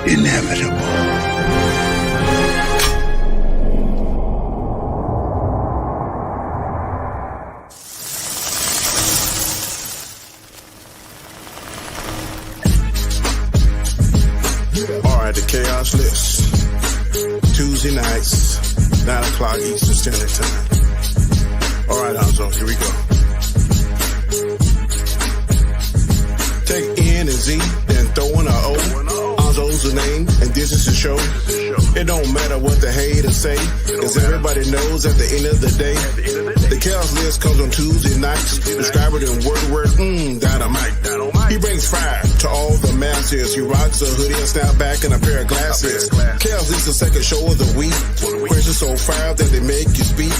inevitable. Alright, the Khaos List. Tuesday nights, 9 o'clock Eastern Standard Time. Alright, Hanzo, here we go. Take N and Z, then throw in a O. Hanzo's the name, and this is the show. It don't matter what the haters say, cause everybody knows at the end of the day, the Khaos List comes on Tuesday nights. Describe it in word, dynamite. He brings fire to all the masses. He rocks a hoodie, a snapback, and a pair of glasses. Khaos List, the second show of the week. Questions so fire that they make you speak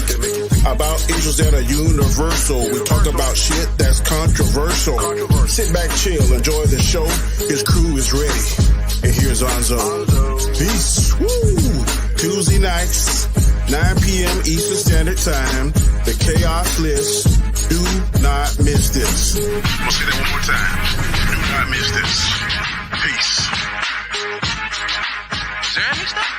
about issues that are universal. We talk about shit that's controversial. Sit back, chill, enjoy the show. His crew is ready. And here's Hanzo. Peace. Woo! Tuesday nights, 9 p.m. Eastern Standard Time. The Khaos List. Do not miss this. We'll say that one more time. Do not miss this. Peace. Is there any stuff?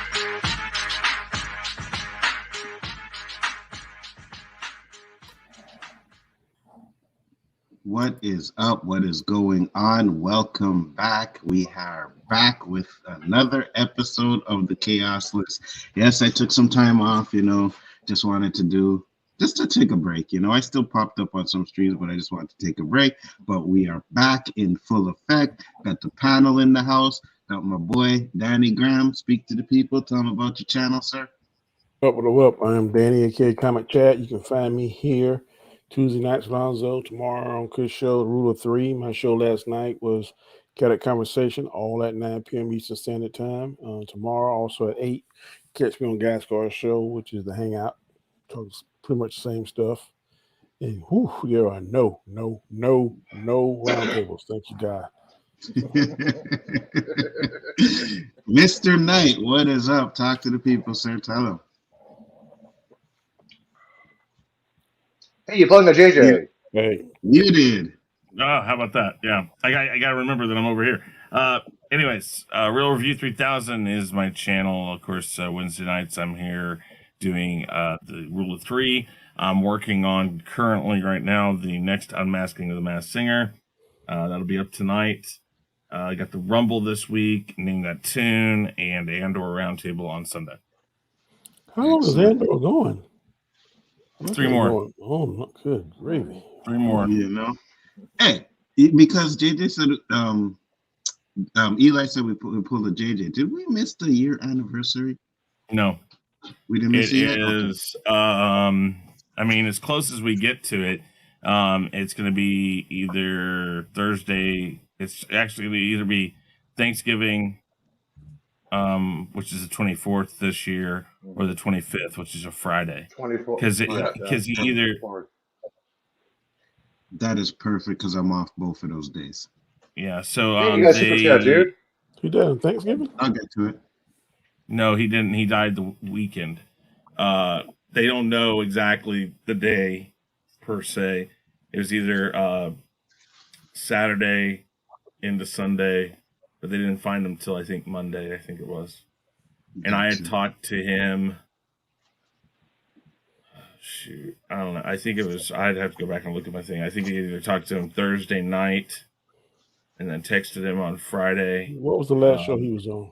What is up? What is going on? Welcome back. We are back with another episode of the Khaos List. Yes, I took some time off, just wanted to take a break. I still popped up on some streams, but I just wanted to take a break. But we are back in full effect. Got the panel in the house. Got my boy, Danny Graham. Speak to the people. Tell them about your channel, sir. What? I'm Danny, aka Comic Chat. You can find me here Tuesday nights, Lonzo. Tomorrow on Chris Show, Rule of Three. My show last night was Khaotic Conversation, all at 9 p.m. Eastern Standard Time. Tomorrow, also at 8, catch me on Gascar's show, which is the Hangout. Talks pretty much the same stuff. And there are no roundtables. Thank you, God. Mr. Knight, what is up? Talk to the people, sir. Tell them. Hey, you playing the JJ? Hey, you did. Oh, how about that? Yeah, I got to remember that I'm over here. Anyways, Real Review 3000 is my channel. Of course, Wednesday nights I'm here doing the Rule of Three. I'm working on currently right now the next Unmasking of the Masked Singer. That'll be up tonight. I got the Rumble this week, Name That Tune, and Andor Roundtable on Sunday. how long is Andor going? 3 more. Oh, not good. Gravy. 3 more. Hey, because JJ said, Eli said we pulled a JJ. Did we miss the year anniversary? No. We didn't miss it yet? It is, I mean, as close as we get to it, it's going to be either Thursday. It's actually going to either be Thanksgiving, which is the 24th this year, or the 25th, which is a Friday. 24th. Because he either. That is perfect because I'm off both of those days. Yeah, so Hey, you got super chat, dude. He did on Thanksgiving? I'll get to it. No, he didn't. He died the weekend. They don't know exactly the day per se. It was either Saturday into Sunday, but they didn't find him till I think Monday. I think it was. And I had talked to him. Shoot, I don't know. I think it was. I'd have to go back and look at my thing. I think I either talked to him Thursday night, and then texted him on Friday. What was the last show he was on?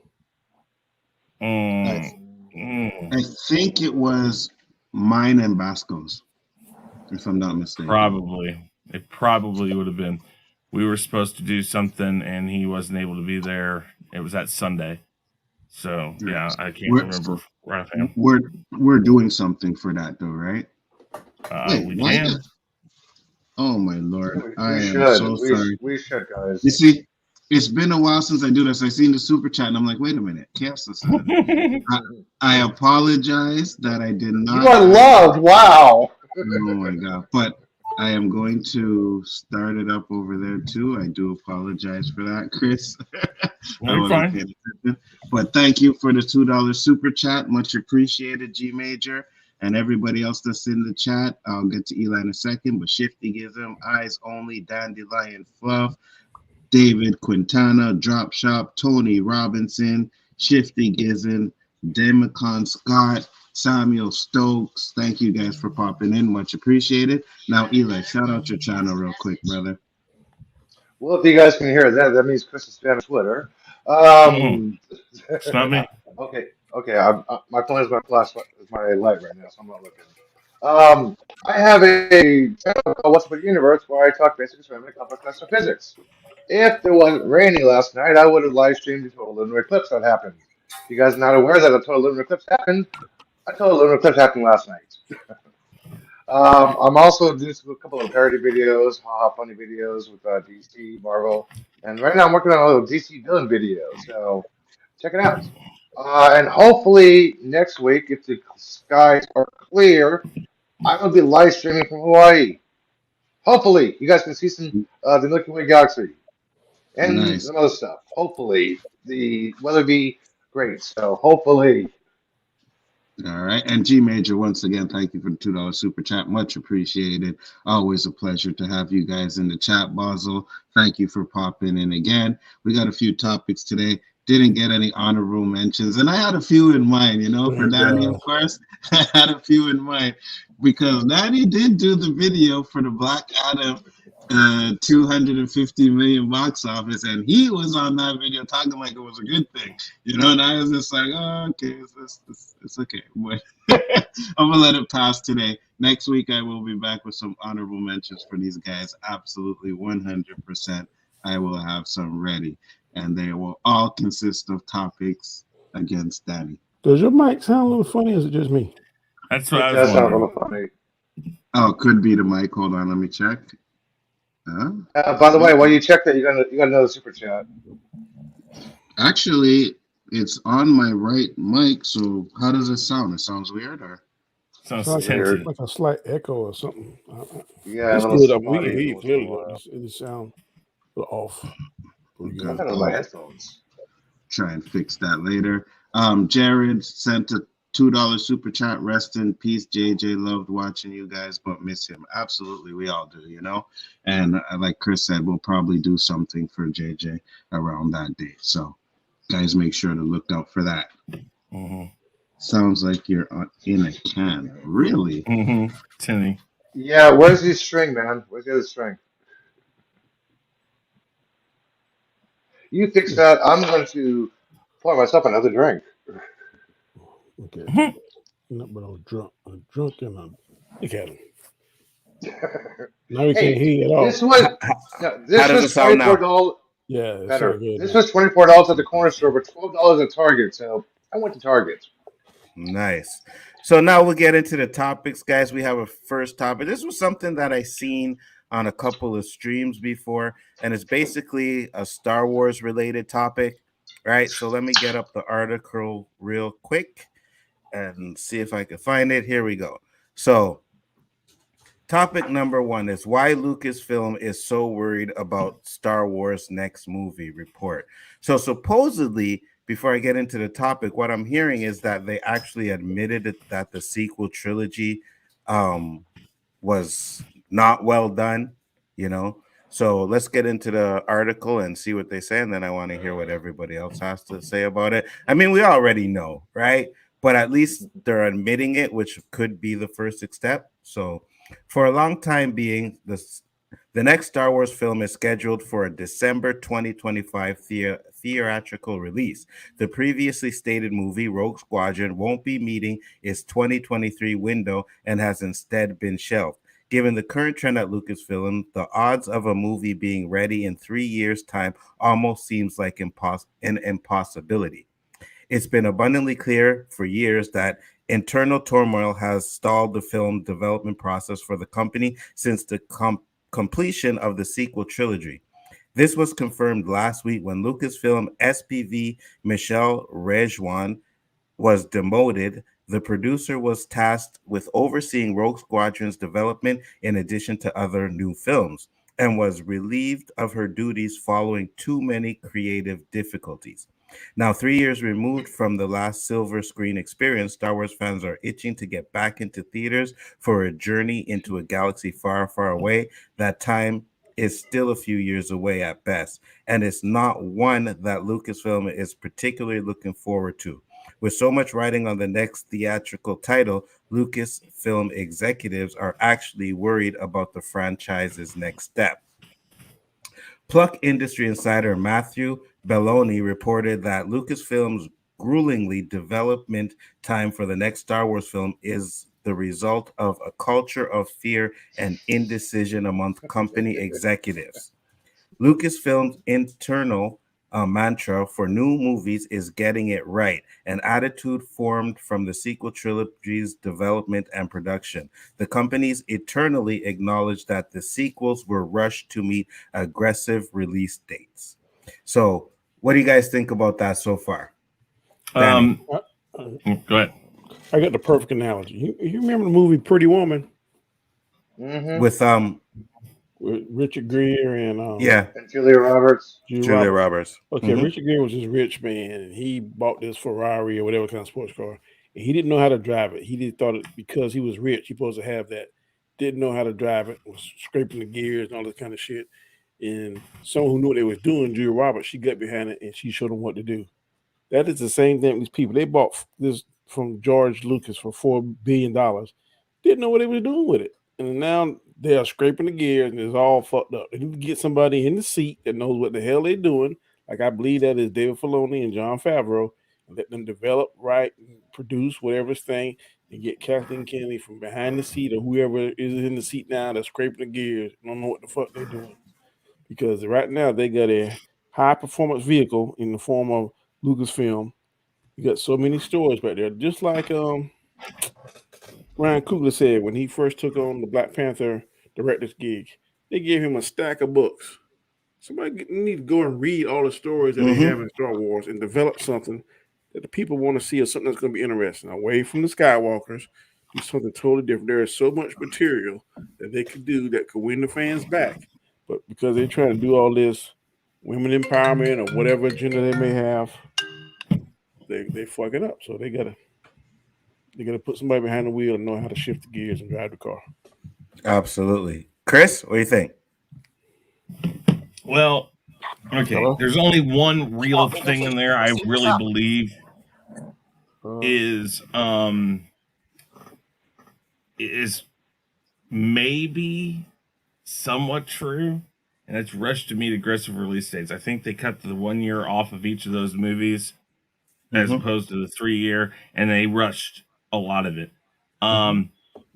I think it was mine and Basco's, if I'm not mistaken. Probably. It probably would have been. We were supposed to do something, and he wasn't able to be there. It was that Sunday. So, yeah, I can't remember. We're doing something for that, though, right? We can. Oh, my Lord. I am so sorry. We should, guys. You see, it's been a while since I do this. I seen the super chat, and I'm like, wait a minute. Khaos decided. I apologize that I did not. You are loved. Wow. Oh, my God. But I am going to start it up over there, too. I do apologize for that, Chris. You're fine. But thank you for the $2 super chat. Much appreciated, G Major. And everybody else that's in the chat. I'll get to Eli in a second, but Shifty gives them eyes only, Dandelion Fluff, David Quintana, Drop Shop, Tony Robinson, Shifty Gizen, Demicon Scott, Samuel Stokes. Thank you guys for popping in. Much appreciated. Now, Eli, shout out your channel real quick, brother. Well, if you guys can hear that, that means Chris is spamming Twitter. It's not me. Okay. My phone is my flashlight, is my light right now, so I'm not looking. I have a channel called What's Up with the Universe where I talk basic astronomy and complex astrophysics. If it wasn't raining last night, I would have live streamed the total lunar eclipse that happened. If you guys are not aware that a total lunar eclipse happened, a total lunar eclipse happened last night. I'm also doing a couple of parody videos, haha, funny videos with DC, Marvel, and right now I'm working on a little DC villain video. So check it out. And hopefully next week, if the skies are clear, I will be live streaming from Hawaii. Hopefully, you guys can see some the Milky Way galaxy and Nice. some other stuff. Hopefully, the weather be great. So hopefully. All right. And G Major, once again, thank you for the $2 super chat. Much appreciated. Always a pleasure to have you guys in the chat, Basel. Thank you for popping in again. We got a few topics today. Didn't get any honorable mentions. And I had a few in mind, you know, for Danny, of course. I had a few in mind because Danny did do the video for the Black Adam 250 million box office, and he was on that video talking like it was a good thing, you know. And I was just like, oh, okay, it's okay, but I'm gonna let it pass today. Next week I will be back with some honorable mentions for these guys. Absolutely 100%. I will have some ready, and they will all consist of topics against Danny. Does your mic sound a little funny, or is it just me? That's what It I was does sound a wondering. little funny. Oh, could be the mic. Hold on, let me check. By the way, while you check that, you got another super chat. Actually, it's on my right mic, so how does it sound? It sounds weird, or? Sounds Like tinted. like a slight echo or something. Yeah, It's a good. little We can hear you spotty. clearly, but it sounds a little off. Okay. I got my headphones. Try and fix that later. Jared sent a $2 super chat. Rest in peace, JJ. Loved watching you guys, but miss him. Absolutely, we all do, you know. And like Chris said, we'll probably do something for JJ around that day. So, guys, make sure to look out for that. Mm-hmm. Sounds like you're in a can. Really? Mm-hmm. Tinny. Yeah, where's the string, man? Where's the other string? You fix that. I'm going to pour myself another drink. Okay. No, but I was drunk. I'm drunk and I'm look at him. Now we can't hear you at all. This was How does it sound now? $24. Yeah, it's Better. good This now. was $24 at the corner store, but $12 at Target. So I went to Target. Nice. So now we'll get into the topics, guys. We have a first topic. This was something that I seen on a couple of streams before, and it's basically a Star Wars related topic, right? So let me get up the article real quick and see if I can find it. Here we go. So topic number one is why Lucasfilm is so worried about Star Wars next movie report. So supposedly, before I get into the topic, what I'm hearing is that they actually admitted that the sequel trilogy was not well done, you know. So let's get into the article and see what they say, and then I want to hear what everybody else has to say about it. I mean, we already know, right? But at least they're admitting it, which could be the first step. So for a long time being, the next Star Wars film is scheduled for a December 2025 theatrical release. The previously stated movie, Rogue Squadron, won't be meeting its 2023 window and has instead been shelved. Given the current trend at Lucasfilm, the odds of a movie being ready in 3 years' time almost seems like an impossibility. It's been abundantly clear for years that internal turmoil has stalled the film development process for the company since the completion of the sequel trilogy. This was confirmed last week when Lucasfilm SPV Michelle Rejwan was demoted. The producer was tasked with overseeing Rogue Squadron's development in addition to other new films, and was relieved of her duties following too many creative difficulties. Now, 3 years removed from the last silver screen experience, Star Wars fans are itching to get back into theaters for a journey into a galaxy far, far away. That time is still a few years away at best, and it's not one that Lucasfilm is particularly looking forward to. With so much riding on the next theatrical title, Lucasfilm executives are actually worried about the franchise's next step. Pluck industry insider Matthew Belloni reported that Lucasfilm's gruelingly development time for the next Star Wars film is the result of a culture of fear and indecision among company executives. Lucasfilm's internal mantra for new movies is getting it right, an attitude formed from the sequel trilogy's development and production. The companies eternally acknowledge that the sequels were rushed to meet aggressive release dates. So, what do you guys think about that so far? Danny? Go ahead. I got the perfect analogy. You remember the movie Pretty Woman? Mm-hmm. With Richard Gere and and Julia Roberts. Julia Roberts. Okay, Richard Gere was this rich man, and he bought this Ferrari or whatever kind of sports car, and he didn't know how to drive it. He thought it because he was rich, he supposed to have that. Didn't know how to drive it, was scraping the gears and all this kind of shit. And someone who knew what they was doing, Julia Roberts, she got behind it and she showed them what to do. That is the same thing with these people. They bought this from George Lucas for $4 billion. Didn't know what they were doing with it. And now they are scraping the gears and it's all fucked up. They need to get somebody in the seat that knows what the hell they're doing. Like I believe that is David Filoni and Jon Favreau. And let them develop, right, and produce whatever's thing and get Kathleen Kennedy from behind the seat or whoever is in the seat now that's scraping the gears. I don't know what the fuck they're doing. Because right now they got a high performance vehicle in the form of Lucasfilm. You got so many stories back there. Just like Ryan Coogler said when he first took on the Black Panther director's gig, they gave him a stack of books. Somebody need to go and read all the stories that they have in Star Wars and develop something that the people want to see or something that's going to be interesting. Away from the Skywalkers, do something totally different. There is so much material that they could do that could win the fans back. But because they're trying to do all this women empowerment or whatever agenda they may have, they fuck it up. So they gotta put somebody behind the wheel and know how to shift the gears and drive the car. Absolutely. Chris, what do you think? Well, okay. There's only one real thing in there I really believe is maybe somewhat true, and it's rushed to meet aggressive release dates. I think they cut the 1 year off of each of those movies as opposed to the 3 year, and they rushed a lot of it. But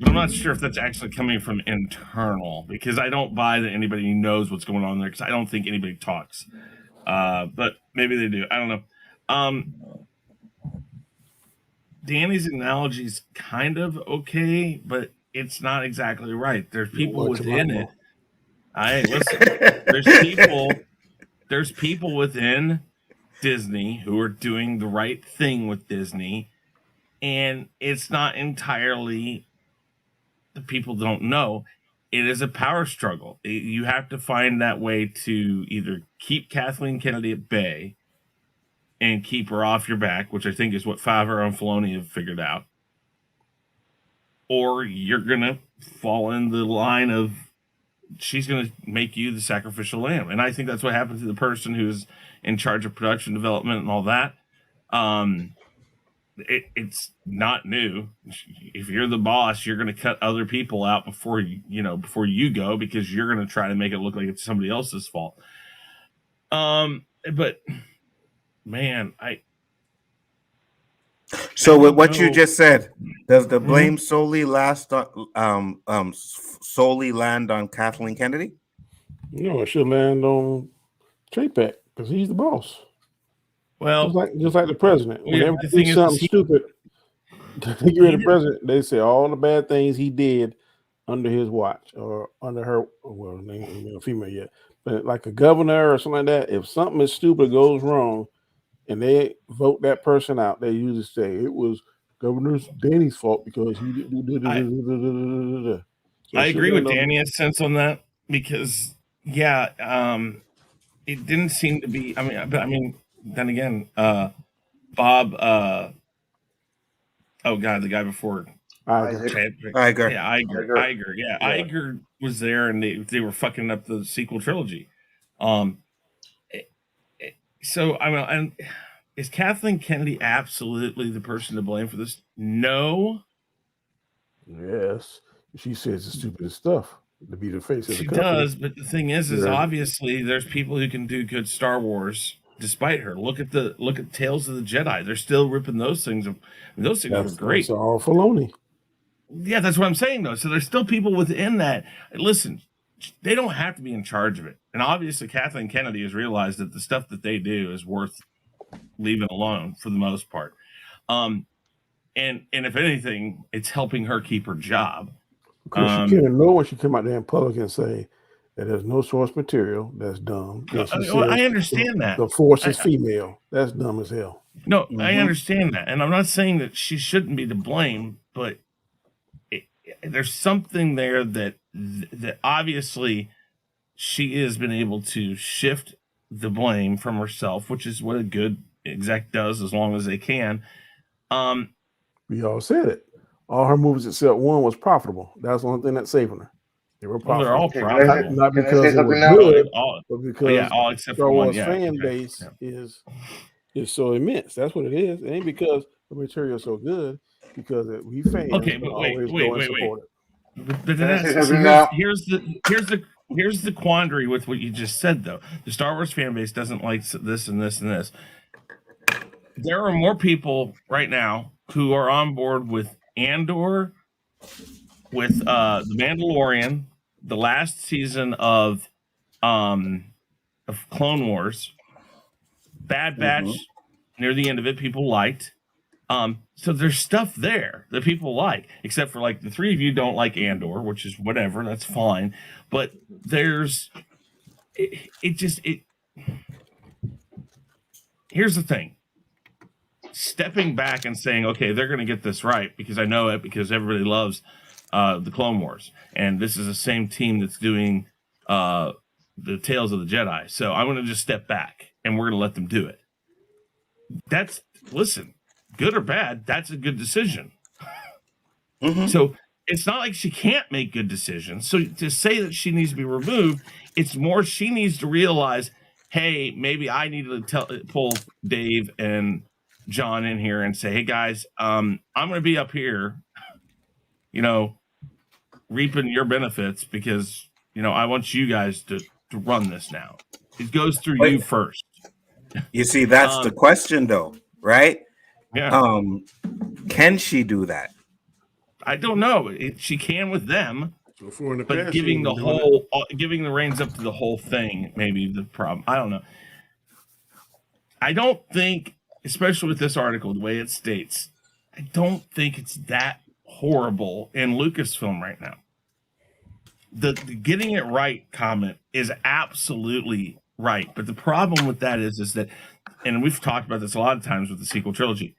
I'm not sure if that's actually coming from internal, because I don't buy that anybody knows what's going on there, because I don't think anybody talks. But maybe they do. I don't know. Danny's analogy is kind of okay, but it's not exactly right. There's people within it. There's people within Disney who are doing the right thing with Disney, and it's not entirely the people don't know. It is a power struggle. You have to find that way to either keep Kathleen Kennedy at bay and keep her off your back, which I think is what Favreau and Filoni have figured out, or you're gonna fall in the line of she's gonna make you the sacrificial lamb. And I think that's what happened to the person who's in charge of production development and all that. It's not new. If you're the boss, you're going to cut other people out before you go, because you're going to try to make it look like it's somebody else's fault. But man, So with what you just said, does the blame solely land on Kathleen Kennedy? No, it should land on Chapek because he's the boss. Well, just like the president. Whenever they do something stupid, to get rid of the president, they say all the bad things he did under his watch or under her. Well, they ain't a female yet, but like a governor or something like that. If something is stupid goes wrong, and they vote that person out, they usually say it was Governor Danny's fault because he didn't do. I agree with Danny in a sense on that, because it didn't seem to be. I mean, then again, Bob. Oh God, the guy before Isaac. Iger. Yeah, Iger. Yeah, Iger was there, and they were fucking up the sequel trilogy. So I mean, and is Kathleen Kennedy absolutely the person to blame for this? No. Yes, she says the stupidest stuff to be the face of the She company. does, but the thing is obviously there's people who can do good Star Wars despite her. Look at Tales of the Jedi. They're still ripping those things. Those things were great. That's all Filoni. Yeah, that's what I'm saying though. So there's still people within that. Listen, they don't have to be in charge of it. And obviously Kathleen Kennedy has realized that the stuff that they do is worth leaving alone for the most part. And if anything, it's helping her keep her job. Because she can't know when she come out there in public and say that there's no source material. That's dumb. I understand that. The Force is female. That's dumb as hell. No, I understand that. And I'm not saying that she shouldn't be to blame, but there's something there that obviously she has been able to shift the blame from herself, which is what a good exec does as long as they can. We all said it. All her movies except one was profitable. That's the only thing that's saving her. They were profitable. They're all profitable. Not because they were good, but because all except Star for Wars one. fan base is so immense. That's what it is. It ain't because the material is so good, because we fans but wait. Here's the quandary with what you just said though. The Star Wars fan base doesn't like this and this and this. There are more people right now who are on board with Andor, with The Mandalorian, the last season of Clone Wars, Bad Batch, near the end of it, people liked. So there's stuff there that people like, except for like the three of you don't like Andor, which is whatever, that's fine. But there's here's the thing. Stepping back and saying, okay, they're going to get this right because I know it, because everybody loves the Clone Wars, and this is the same team that's doing the Tales of the Jedi. So I'm going to just step back and we're going to let them do it. Listen, good or bad, that's a good decision. So it's not like she can't make good decisions. So to say that she needs to be removed, it's more she needs to realize, hey, maybe I need to pull Dave and John in here and say, hey guys, I'm going to be up here, reaping your benefits because, I want you guys to run this now. It goes through you first. You see, that's the question though, right? Yeah. Can she do that? I don't know. She can with them, but giving the reins up to the whole thing, maybe the problem. I don't know. I don't think, especially with this article, the way it states, I don't think it's that horrible in Lucasfilm right now. The getting it right comment is absolutely right. But the problem with that is that, and we've talked about this a lot of times with the sequel trilogy,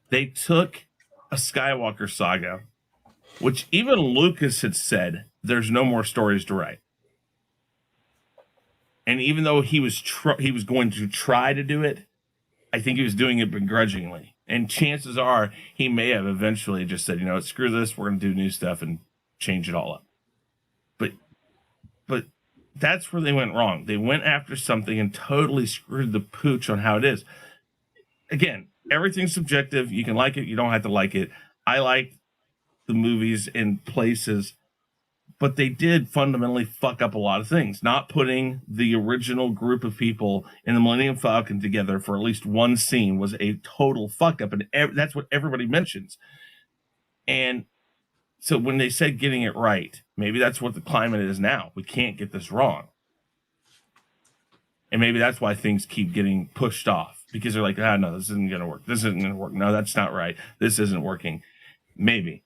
they took a Skywalker saga, which even Lucas had said, there's no more stories to write. And even though he was going to try to do it, I think he was doing it begrudgingly. And chances are he may have eventually just said, screw this, we're going to do new stuff and change it all up. But that's where they went wrong. They went after something and totally screwed the pooch on how it is. Again, everything's subjective. You can like it, you don't have to like it. I like the movies in places, but they did fundamentally fuck up a lot of things. Not putting the original group of people in the Millennium Falcon together for at least one scene was a total fuck up, and that's what everybody mentions. And so when they said getting it right, maybe that's what the climate is now. We can't get this wrong. And maybe that's why things keep getting pushed off, because they're like, no, this isn't going to work. This isn't going to work. No, that's not right. This isn't working. Maybe.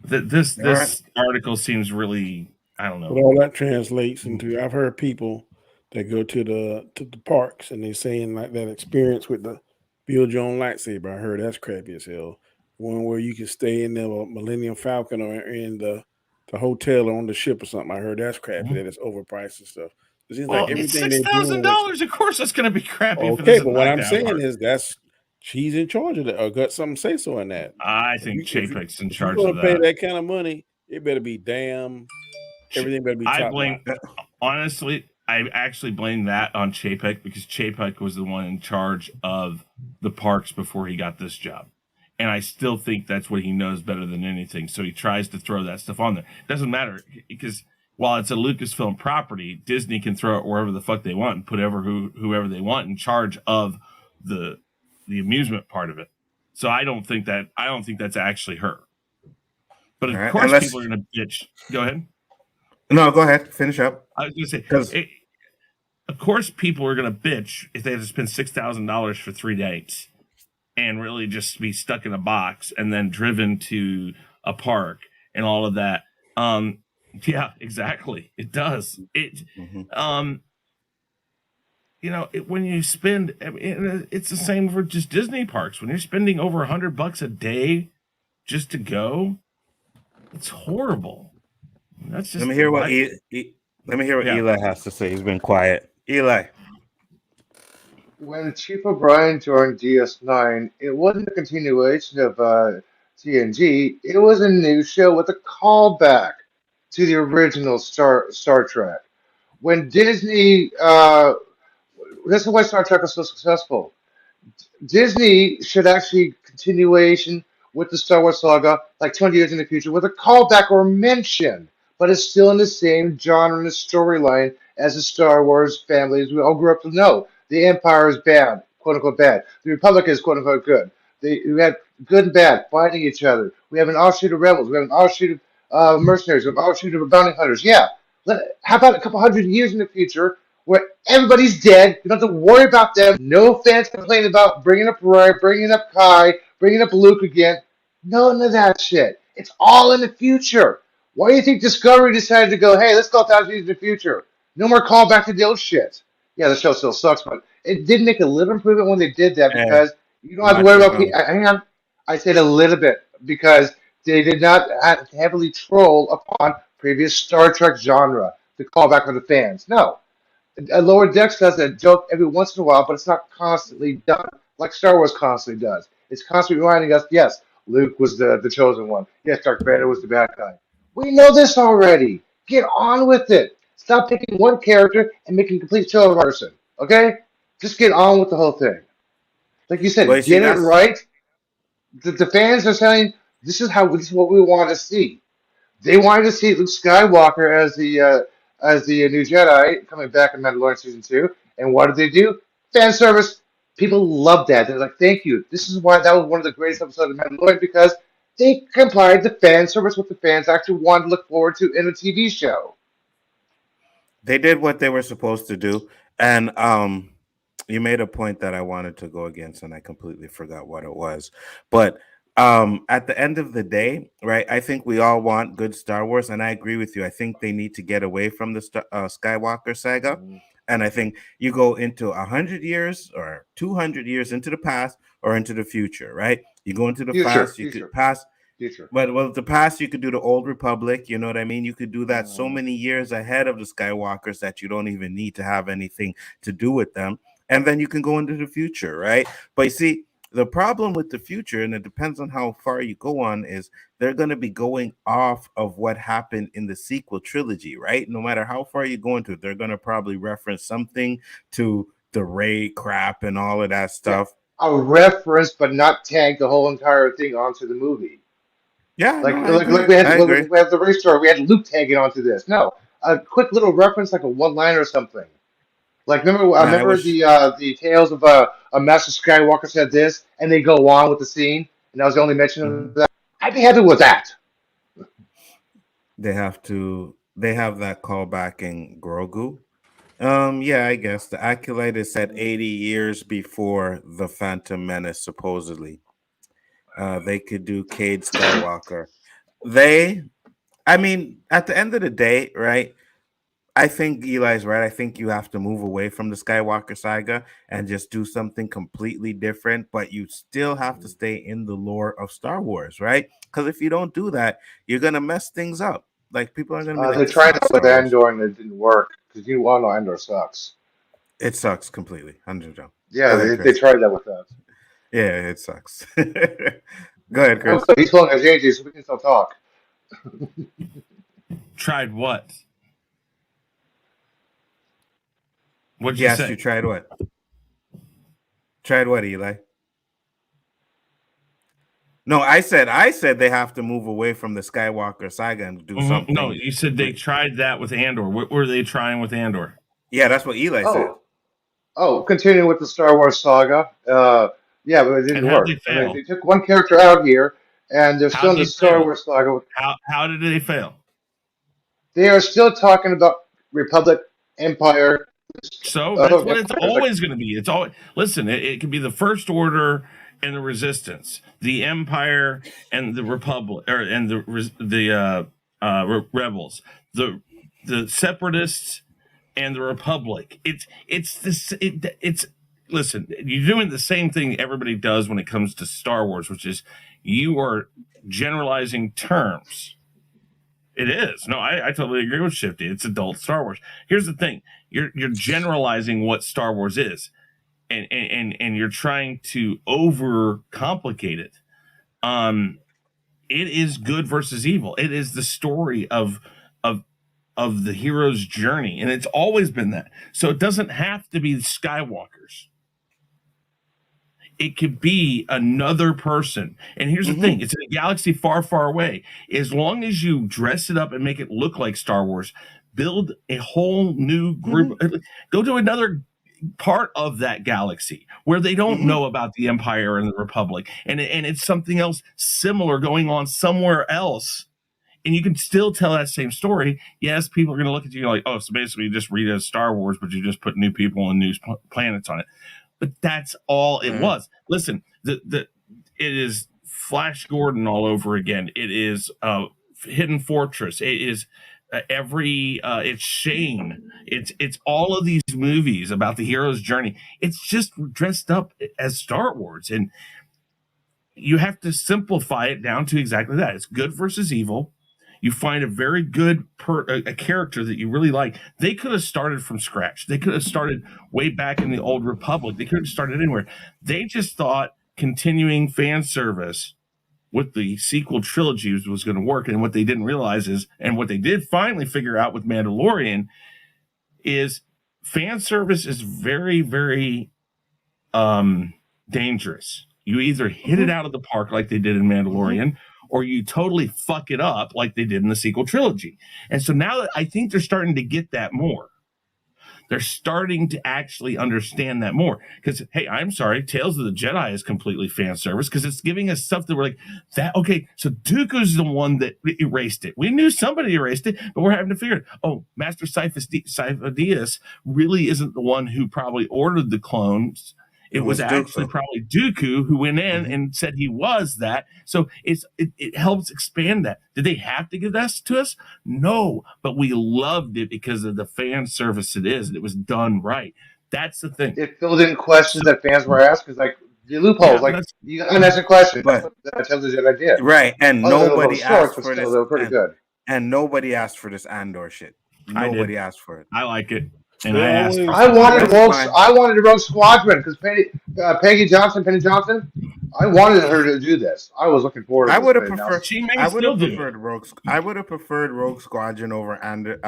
This article seems really, I don't know. But all that translates into, I've heard people that go to the parks and they saying like that experience with the build your own lightsaber. I heard that's crappy as hell. One where you can stay in the Millennium Falcon or in the hotel or on the ship or something. I heard that's crappy. That it's overpriced and stuff. It seems like everything it's $6,000. Of course, it's going to be crappy. Okay, but what I'm saying is that's she's in charge of that or got something to say so in that. I think Chapek's in If you're charge going of to pay that. that kind of money, it better be everything better be I top blame, notch. honestly, I actually blame that on Chapek because Chapek was the one in charge of the parks before he got this job. And I still think that's what he knows better than anything. So he tries to throw that stuff on there. Doesn't matter because while it's a Lucasfilm property, Disney can throw it wherever the fuck they want and put whoever they want in charge of the amusement part of it. So I don't think that's actually her. But of course, people are going to bitch. Go ahead. No, go ahead. Finish up. I was going to say, of course, people are going to bitch if they have to spend $6,000 for 3 dates and really just be stuck in a box and then driven to a park and all of that. Yeah, exactly. It does. When you spend, it's the same for just Disney parks. When you're spending over $100 a day just to go, it's horrible. That's just. Let me hear what Eli has to say. He's been quiet. Eli. When Chief O'Brien joined DS9, it wasn't a continuation of TNG. It was a new show with a callback to the original Star Trek. When Disney, this is why Star Trek was so successful. Disney should actually continuation with the Star Wars saga like 20 years in the future with a callback or mention, but it's still in the same genre and storyline as the Star Wars families we all grew up to know. The Empire is bad, quote unquote bad. The Republic is quote unquote good. We have good and bad fighting each other. We have an offshoot of rebels. We have an offshoot of mercenaries. We have an offshoot of bounty hunters. Yeah. How about a couple hundred years in the future where everybody's dead? You don't have to worry about them. No fans complain about bringing up Roy, bringing up Kai, bringing up Luke again. None of that shit. It's all in the future. Why do you think Discovery decided to go, hey, let's go 1,000 years in the future? No more callback to the old shit. Yeah, the show still sucks, but it did make a little improvement when they did that because you don't have to worry about. Hang on, I said a little bit because they did not heavily troll upon previous Star Trek genre to call back for the fans. No, Lower Decks does a joke every once in a while, but it's not constantly done like Star Wars constantly does. It's constantly reminding us, yes, Luke was the chosen one. Yes, Darth Vader was the bad guy. We know this already. Get on with it. Stop picking one character and making a complete show of a person. Okay? Just get on with the whole thing. Like you said, get it right. The fans are saying this is what we want to see. They wanted to see Luke Skywalker as the new Jedi coming back in Mandalorian season 2. And what did they do? Fan service. People loved that. They're like, thank you. This is why that was one of the greatest episodes of Mandalorian because they complied to fan service what the fans actually wanted to look forward to in a TV show. They did what they were supposed to do. And you made a point that I wanted to go against, and I completely forgot what it was. But at the end of the day, right, I think we all want good Star Wars, and I agree with you. I think they need to get away from the Skywalker saga. And I think you go into 100 years or 200 years into the past or into the future, right? You go into the past, you could pass. Future. But the past, you could do the Old Republic. You know what I mean? You could do that so many years ahead of the Skywalkers that you don't even need to have anything to do with them. And then you can go into the future, right? But you see, the problem with the future, and it depends on how far you go on, is they're going to be going off of what happened in the sequel trilogy, right? No matter how far you go into it, they're going to probably reference something to the Rey crap and all of that stuff. A reference, but not tag the whole entire thing onto the movie. Yeah, like we had the race story. We had Luke tagging onto this. No, a quick little reference, like a one-liner or something. Like remember the tales of a Master Skywalker said this, and they go on with the scene, and that was the only mention of that. I'd be happy with that. They have that callback in Grogu. Yeah, I guess the Acolyte is set 80 years before the Phantom Menace, supposedly. They could do Cade Skywalker. I mean, at the end of the day, right? I think Eli's right. I think you have to move away from the Skywalker saga and just do something completely different, but you still have to stay in the lore of Star Wars, right? Because if you don't do that, you're gonna mess things up. Like people are gonna be like, they're trying to with Andor and it didn't work because you all know Andor sucks. It sucks completely. 100%. Yeah, they tried that with that. Yeah, it sucks. Go ahead, Chris. He's pulling his AJ, so we can still talk. Tried what? What'd you Yes, say? you tried what? Tried what, Eli? No, I said they have to move away from the Skywalker saga and do something. No, you said they tried that with Andor. What were they trying with Andor? Yeah, that's what Eli said. Continuing with the Star Wars saga. Yeah, but it didn't And how'd work. they I mean, fail? they took one character out here, and they're still How'd in the they Star fail? Wars saga. How did they fail? They are still talking about Republic, Empire. So that's what it's Empire. always going to be. It's always listen. It can be the First Order and the Resistance, the Empire and the Republic, and the rebels, the Separatists and the Republic. It's listen. You're doing the same thing everybody does when it comes to Star Wars, which is you are generalizing terms. It is. No, I totally agree with Shifty. It's adult Star Wars. Here's the thing. You're generalizing what Star Wars is, and you're trying to overcomplicate it. It is good versus evil. It is the story of the hero's journey, and it's always been that. So it doesn't have to be Skywalkers. It could be another person. And here's the thing. It's in a galaxy far, far away. As long as you dress it up and make it look like Star Wars, build a whole new group. Go to another part of that galaxy where they don't know about the Empire and the Republic. And it's something else similar going on somewhere else. And you can still tell that same story. Yes, people are going to look at you like, oh, so basically you just read it as Star Wars, but you just put new people and new planets on it. But that's all it was. Listen, it is Flash Gordon all over again. It is Hidden Fortress. It is it's Shane. It's all of these movies about the hero's journey. It's just dressed up as Star Wars, and you have to simplify it down to exactly that. It's good versus evil. You find a very good a character that you really like. They could have started from scratch. They could have started way back in the Old Republic. They could have started anywhere. They just thought continuing fan service with the sequel trilogies was going to work. And what they didn't realize is, and what they did finally figure out with Mandalorian is fan service is very, very dangerous. You either hit it out of the park like they did in Mandalorian, or you totally fuck it up like they did in the sequel trilogy. And so now I think they're starting to get that more. They're starting to actually understand that more. Because, hey, I'm sorry, Tales of the Jedi is completely fan service because it's giving us stuff that we're like, that okay, so Dooku's the one that erased it. We knew somebody erased it, but we're having to figure it. Oh, Master Sifo-Dyas really isn't the one who probably ordered the clones. It was actually probably Dooku who went in and said he was that. So it helps expand that. Did they have to give that to us? No, but we loved it because of the fan service it is. And it was done right. That's the thing. It filled in questions that fans were asking, like the loopholes. Yeah, like you got an answer question. But That tells you that I did. Right, and nobody asked for this. They were pretty good. And nobody asked for this Andor shit. Nobody asked for it. I like it. And I wanted a Rogue Squadron because Penny Johnson, I wanted her to do this. I was looking forward to I this. would have preferred. I would have preferred Rogue. I would have preferred Rogue Squadron over Andor.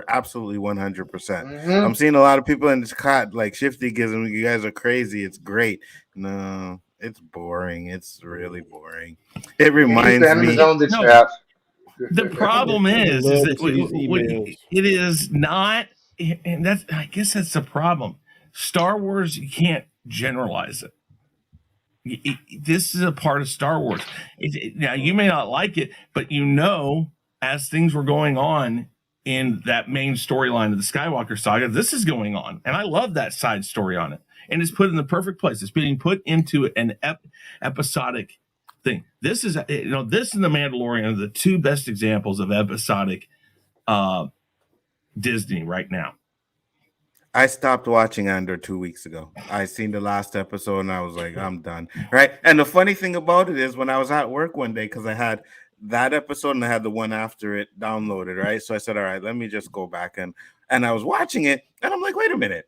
Absolutely, 100%. I'm seeing a lot of people in this chat like Shifty gives them. You guys are crazy. It's great. No, it's boring. It's really boring. It reminds me. The problem is that it is not. And that's, I guess that's the problem. Star Wars, you can't generalize it. This is a part of Star Wars. Now, you may not like it, but as things were going on in that main storyline of the Skywalker saga, this is going on. And I love that side story on it. And it's put in the perfect place. It's being put into an episodic thing. This is, this and The Mandalorian are the two best examples of episodic Disney right now. I stopped watching Andor 2 weeks ago. I seen the last episode and I was like, I'm done. Right. And the funny thing about it is when I was at work one day, because I had that episode and I had the one after it downloaded, right? So I said, all right, let me just go back and I was watching it and I'm like, wait a minute.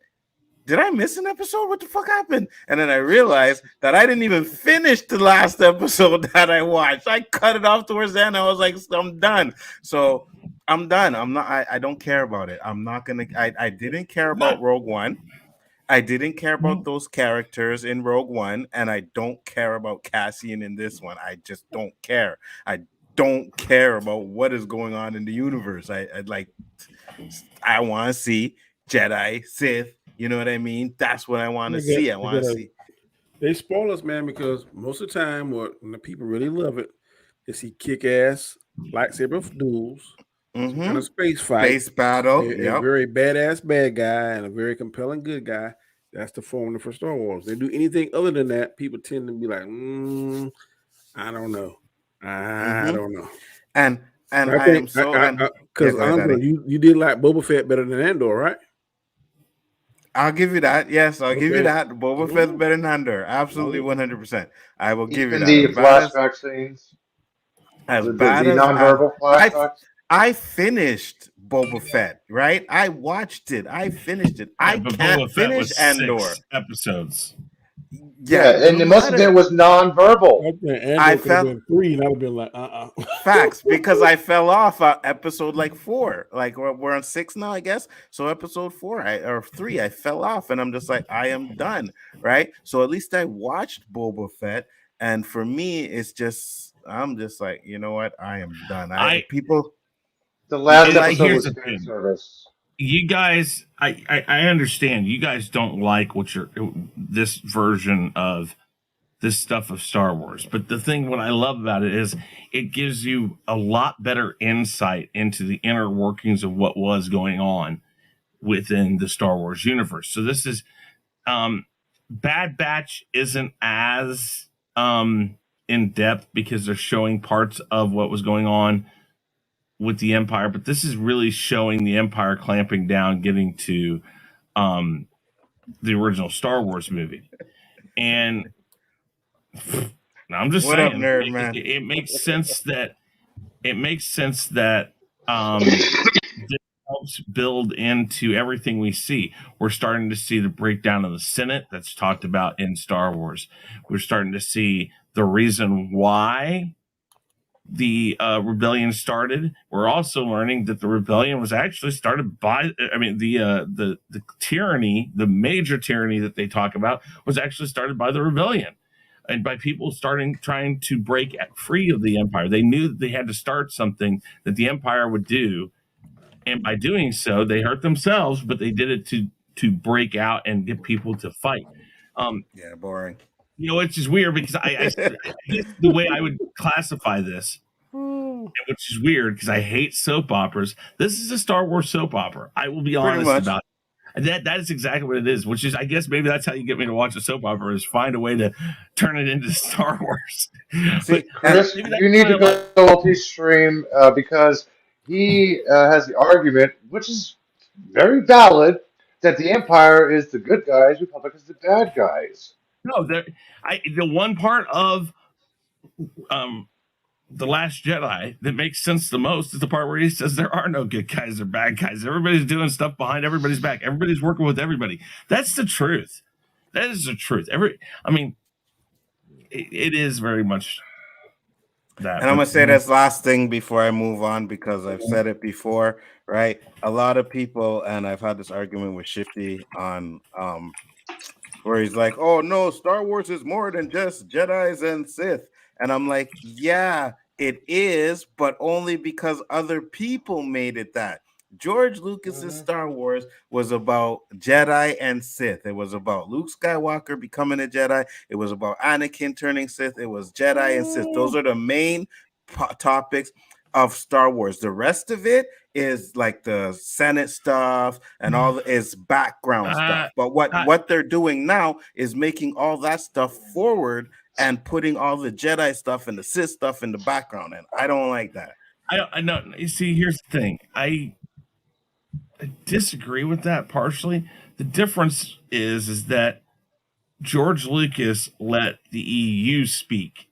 did I miss an episode? What the fuck happened? And then I realized that I didn't even finish the last episode that I watched. I cut it off towards the end. I was like, I'm done. So I'm done. I don't care about it. I'm not gonna. I didn't care about Rogue One. I didn't care about those characters in Rogue One, and I don't care about Cassian in this one. I just don't care. I don't care about what is going on in the universe. I want to see Jedi, Sith. You know what I mean? That's what I want to see. I want to see. They spoil us, man, because most of the time, when the people really love it, they see kick-ass lightsaber duels, some kind of space fight, space battle, a very badass bad guy, and a very compelling good guy. That's the formula for Star Wars. They do anything other than that, people tend to be like, I don't know. I don't know. And I think because Andre, you did like Boba Fett better than Andor, right? I'll give you that. Yes, I'll give you that. Boba Fett's better than Andor. Absolutely, 100%. I will give you that. The flashback scenes, as the bad as nonverbal flashbacks. I finished Boba Fett, right? I watched it. I finished it. I can't finish Andor. 6 episodes. Yeah, and most of it was nonverbal. I felt 3, and I would have been like, Facts, because I fell off at episode like 4. Like we're on 6 now, I guess. So episode 4 or 3, I fell off, and I'm just like, I am done, right? So at least I watched Boba Fett, and for me, it's just I'm just like, you know what? I am done. The last episode was fan service. You guys, I understand. You guys don't like this version of this stuff of Star Wars. But what I love about it is it gives you a lot better insight into the inner workings of what was going on within the Star Wars universe. So this is Bad Batch isn't as in depth because they're showing parts of what was going on with the Empire, but this is really showing the Empire clamping down, getting to the original Star Wars movie. And I'm just saying, nerd, man? It makes sense that this helps build into everything we see. We're starting to see the breakdown of the Senate that's talked about in Star Wars. We're starting to see the reason why the rebellion started. We're also learning that the rebellion was actually started by, the tyranny, the major tyranny that they talk about was actually started by the rebellion and by people trying to break free of the Empire. They knew that they had to start something that the Empire would do. And by doing so, they hurt themselves, but they did it to break out and get people to fight. Boring. It's just weird because I the way I would classify this, which is weird because I hate soap operas. This is a Star Wars soap opera. I will be honest about it. That is exactly what it is, which is, I guess maybe that's how you get me to watch a soap opera, is find a way to turn it into Star Wars. See, Chris, you need to go to Walt's stream because he has the argument, which is very valid, that the Empire is the good guys, Republic is the bad guys. No, the one part of The Last Jedi that makes sense the most is the part where he says there are no good guys or bad guys. Everybody's doing stuff behind everybody's back. Everybody's working with everybody. That's the truth. That is the truth. It is very much that. And I'm going to say this last thing before I move on, because I've said it before, right? A lot of people, and I've had this argument with Shifty on where he's like, oh no, Star Wars is more than just Jedis and Sith. And I'm like, yeah, it is, but only because other people made it that. George Lucas's Star Wars was about Jedi and Sith. It was about Luke Skywalker becoming a Jedi. It was about Anakin turning Sith. It was Jedi and Sith. Those are the main topics of Star Wars. The rest of it is like the Senate stuff and all is background stuff. But what they're doing now is making all that stuff forward and putting all the Jedi stuff and the Sith stuff in the background. And I don't like that. I know. You see, here's the thing. I disagree with that partially. The difference is that George Lucas let the EU speak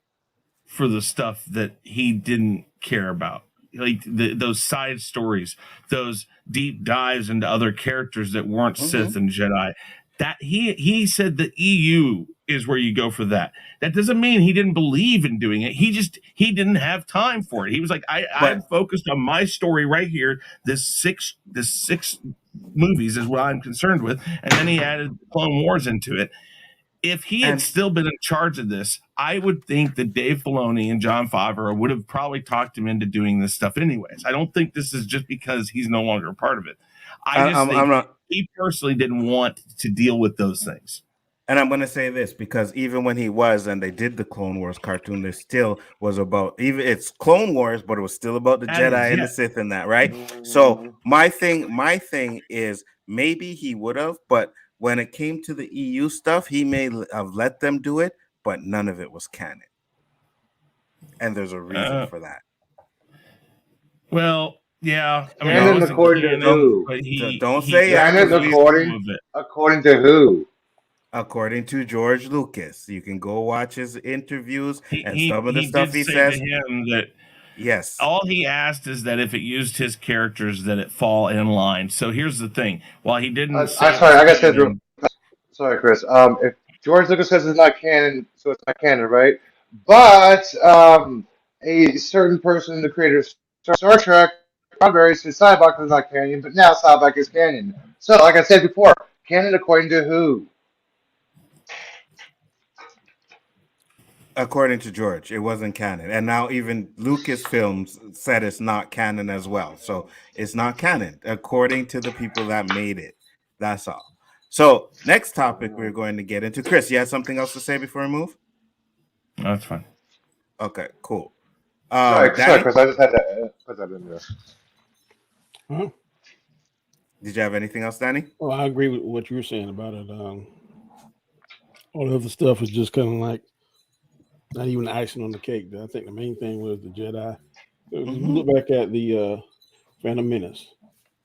for the stuff that he didn't care about. Like those side stories, those deep dives into other characters that weren't Sith and Jedi. that he said the EU is where you go for that. That doesn't mean he didn't believe in doing it. He didn't have time for it. He was like, I'm focused on my story right here. This six movies is what I'm concerned with. And then he added Clone Wars into it. If he had still been in charge of this, I would think that Dave Filoni and Jon Favreau would have probably talked him into doing this stuff anyways. I don't think this is just because he's no longer a part of it. I just think he personally didn't want to deal with those things. And I'm going to say this because even when he was and they did the Clone Wars cartoon, there still was about, even it's Clone Wars, but it was still about the Jedi and the Sith and that, right? So my thing is maybe he would have, but when it came to the EU stuff, he may have let them do it, but none of it was canon. And there's a reason for that. Well, yeah. I mean, canon according to who? Don't say canon according to who? According to George Lucas. You can go watch his interviews and some of the stuff he says. To him that yes, all he asked is that if it used his characters, that it fall in line. So here's the thing: while he didn't, I'm sorry, I got to say, sorry, Chris. If George Lucas says it's not canon, so it's not canon, right? But a certain person, the creator of Star Trek, Roddenberry said Cyborg is not canon, but now Cyborg is canon. So, like I said before, canon according to who? According to George, it wasn't canon. And now even Lucasfilm said it's not canon as well. So it's not canon, according to the people that made it. That's all. So next topic we're going to get into. Chris, you had something else to say before we move? No, that's fine. Okay, cool. Sorry, Chris, I just had to put that in there. Huh? Did you have anything else, Danny? Well, I agree with what you were saying about it. All the other stuff is just kind of like not even icing on the cake. I think the main thing was the Jedi. Look back at the Phantom Menace.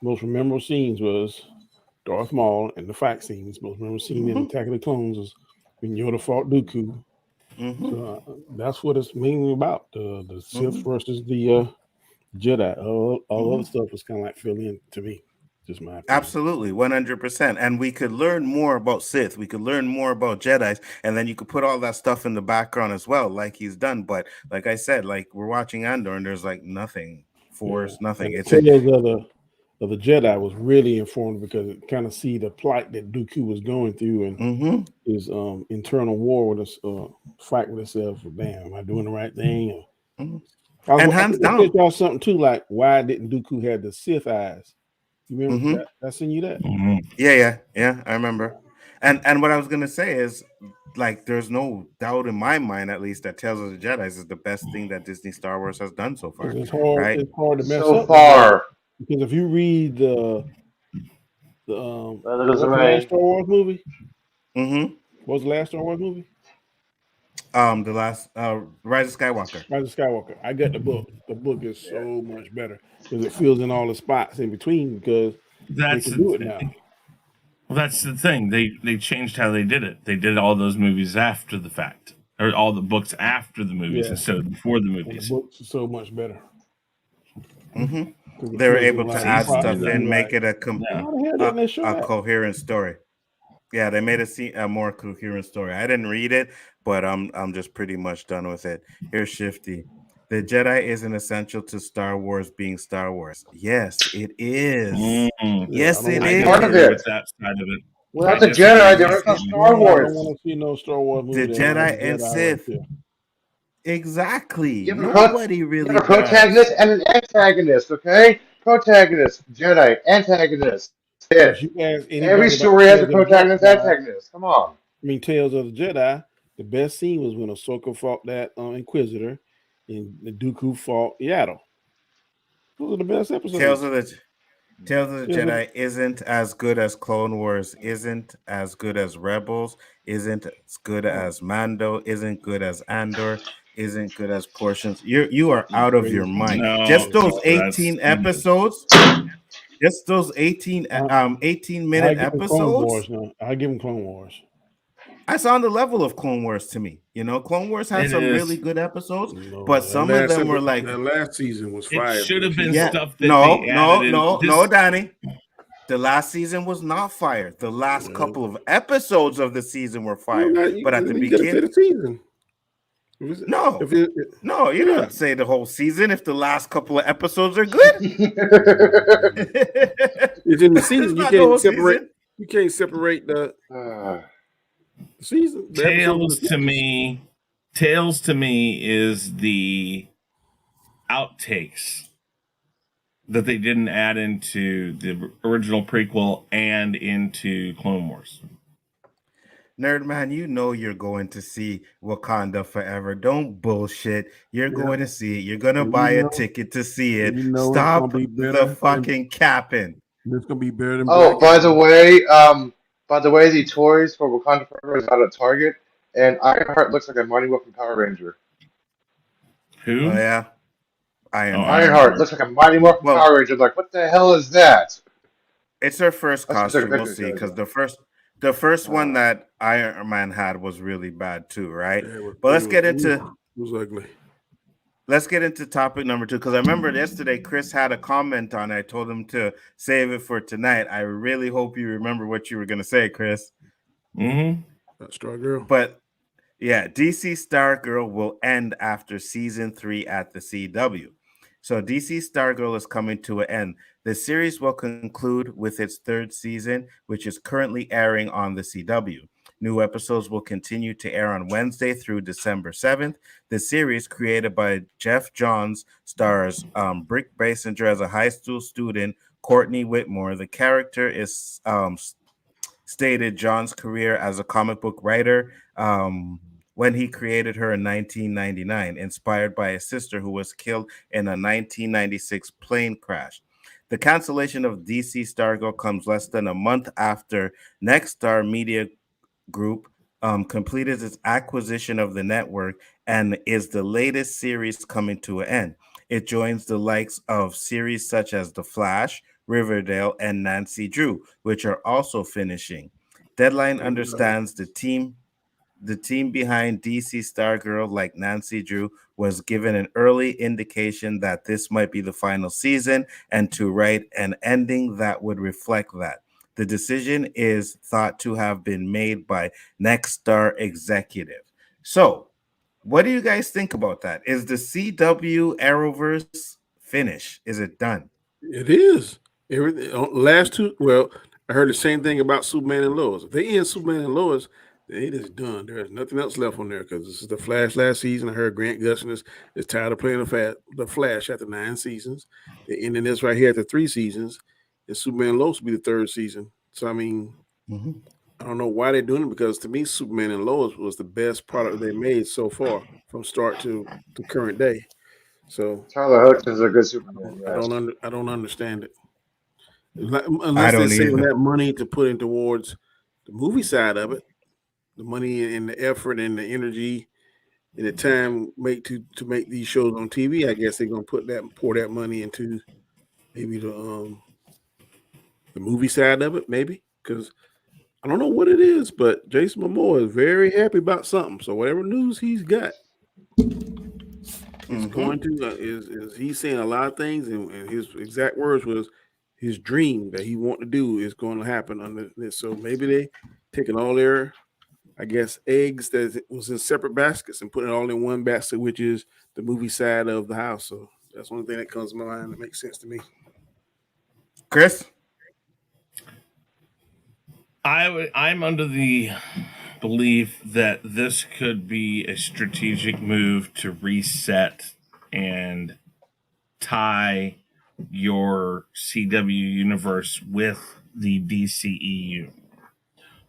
Most memorable scenes was Darth Maul and the fight scenes. Most memorable scene in Attack of the Clones was when Yoda fought Dooku. So, that's what it's mainly about. The Sith versus the Jedi. All other stuff was kind of like fill in to me. Just my opinion. Absolutely, 100%. And we could learn more about Sith. We could learn more about Jedis, and then you could put all that stuff in the background as well, like he's done. But like I said, like we're watching Andor, and there's like nothing, Force, nothing. It's of the Jedi was really informed because it kind of see the plight that Dooku was going through and his internal war with us, fight with himself. Damn, am I doing the right thing? And hands down, y'all something too. Like, why didn't Dooku have the Sith eyes? You remember that? I sent you that. Yeah. I remember. And what I was gonna say is, like, there's no doubt in my mind, at least, that Tales of the Jedi is the best thing that Disney Star Wars has done so far. It's hard. Right? It's hard to mess so up far. Because if you read the last Star Wars movie, what was the last Star Wars movie? The last Rise of Skywalker. Rise of Skywalker. I got the book. The book is so much better because it fills in all the spots in between because that's they can do it now. Well, that's the thing. They changed how they did it. They did all those movies after the fact, or all the books after the movies instead of before the movies. The books are so much better. They were able to add stuff in, make it a coherent story. Yeah, they made a more coherent story. I didn't read it, but I'm just pretty much done with it. Here's Shifty. The Jedi isn't essential to Star Wars being Star Wars. Yes, it is. Yes, it is. Part of it. That side of it. Without the Jedi, there is no Star Wars. I don't want to see no Star Wars movie. The Jedi and Sith. Exactly. Nobody really. A protagonist and an antagonist. Okay, protagonist, Jedi, antagonist. Sith. Every story has a protagonist, antagonist. Come on. I mean, Tales of the Jedi. The best scene was when Ahsoka fought that Inquisitor, and the Dooku fought Yaddle. Those are the best episodes. Tales of the Jedi isn't as good as Clone Wars, isn't as good as Rebels, isn't as good as Mando, isn't good as Andor, isn't good as Portions. You are out of your mind. Just those 18 episodes. Just those 18-minute episodes. I give them Clone Wars. That's on the level of Clone Wars to me. You know, Clone Wars had some really good episodes, but some of them were like the last season was fire. It should have been stuff that no, Danny. The last season was not fire. The last Well, couple of episodes of the season were well, fire. now But at the you got to say beginning, the season. no. If it, No, you yeah. don't say the whole season if the last couple of episodes are good. It's in the It's season. You not the can't whole separate. season. You can't separate the season. The episodes in the season. Tales to me is the outtakes that they didn't add into the original prequel and into Clone Wars. Nerd man, you know you're going to see Wakanda Forever. Don't bullshit. You're going to see it. You're going to And buy a ticket to see it. you know it's Stop gonna be the better. fucking capping. It's gonna be better than Oh, Black Adam. by the way, the toys for Wakanda Forever is out at Target, and Ironheart looks like a Mighty Morphin Power Ranger. Who? Oh yeah, Oh, Ironheart. Ironheart looks like a Mighty Morphin Well, Power Ranger. Like, what the hell is that? it's her first That's some costume. We'll pictures see. there, Because though. the first one that Iron Man had was really bad too, right? Yeah, But let's get into it was ugly. let's get into topic number 2, because I remember yesterday Chris had a comment on it. I told him to save it for tonight. I really hope you remember what you were going to say, Chris. Mm-hmm. That Stargirl. But yeah, DC Stargirl will end after season 3 at the CW. So DC Stargirl is coming to an end. The series will conclude with its 3rd season, which is currently airing on the CW. New episodes will continue to air on Wednesday through December 7th. The series, created by Jeff Johns, stars Brick Basinger as a high school student, Courtney Whitmore. The character is stated John's career as a comic book writer when he created her in 1999, inspired by his sister who was killed in a 1996 plane crash. The cancellation of DC Stargirl comes less than a month after Nexstar Media Group completed its acquisition of the network and is the latest series coming to an end. It joins the likes of series such as The Flash, Riverdale, and Nancy Drew, which are also finishing. Deadline understands the team behind DC Stargirl, like Nancy Drew, was given an early indication that this might be the final season and to write an ending that would reflect that. The decision is thought to have been made by Nexstar executive. So, what do you guys think about that? Is the CW Arrowverse finished? Is it done? It is. Everything last two. Well, I heard the same thing about Superman and Lois. If they end Superman and Lois, it is done. There is nothing else left on there because this is the Flash last season. I heard Grant Gustin is tired of playing the Flash after 9 seasons. They're ending this right here after 3 seasons. And Superman and Lois will be the 3rd season. So I mean, I don't know why they're doing it, because to me, Superman and Lois was the best product they made so far from start to current day. So Tyler Hoechlin is a good Superman. Yes. I don't understand it. I Unless they're don't saving either. that money to put in towards the movie side of it, the money and the effort and the energy and the time to make these shows on TV. I guess they're gonna pour that money into maybe the movie side of it, maybe, because I don't know what it is, but Jason Momoa is very happy about something. So whatever news he's got is going to is he's saying a lot of things, and his exact words was his dream that he want to do is going to happen under this. So maybe they taking all their, I guess, eggs that was in separate baskets and putting it all in one basket, which is the movie side of the house. So that's one thing that comes to my mind that makes sense to me. Chris? I'm under the belief that this could be a strategic move to reset and tie your CW universe with the DCEU.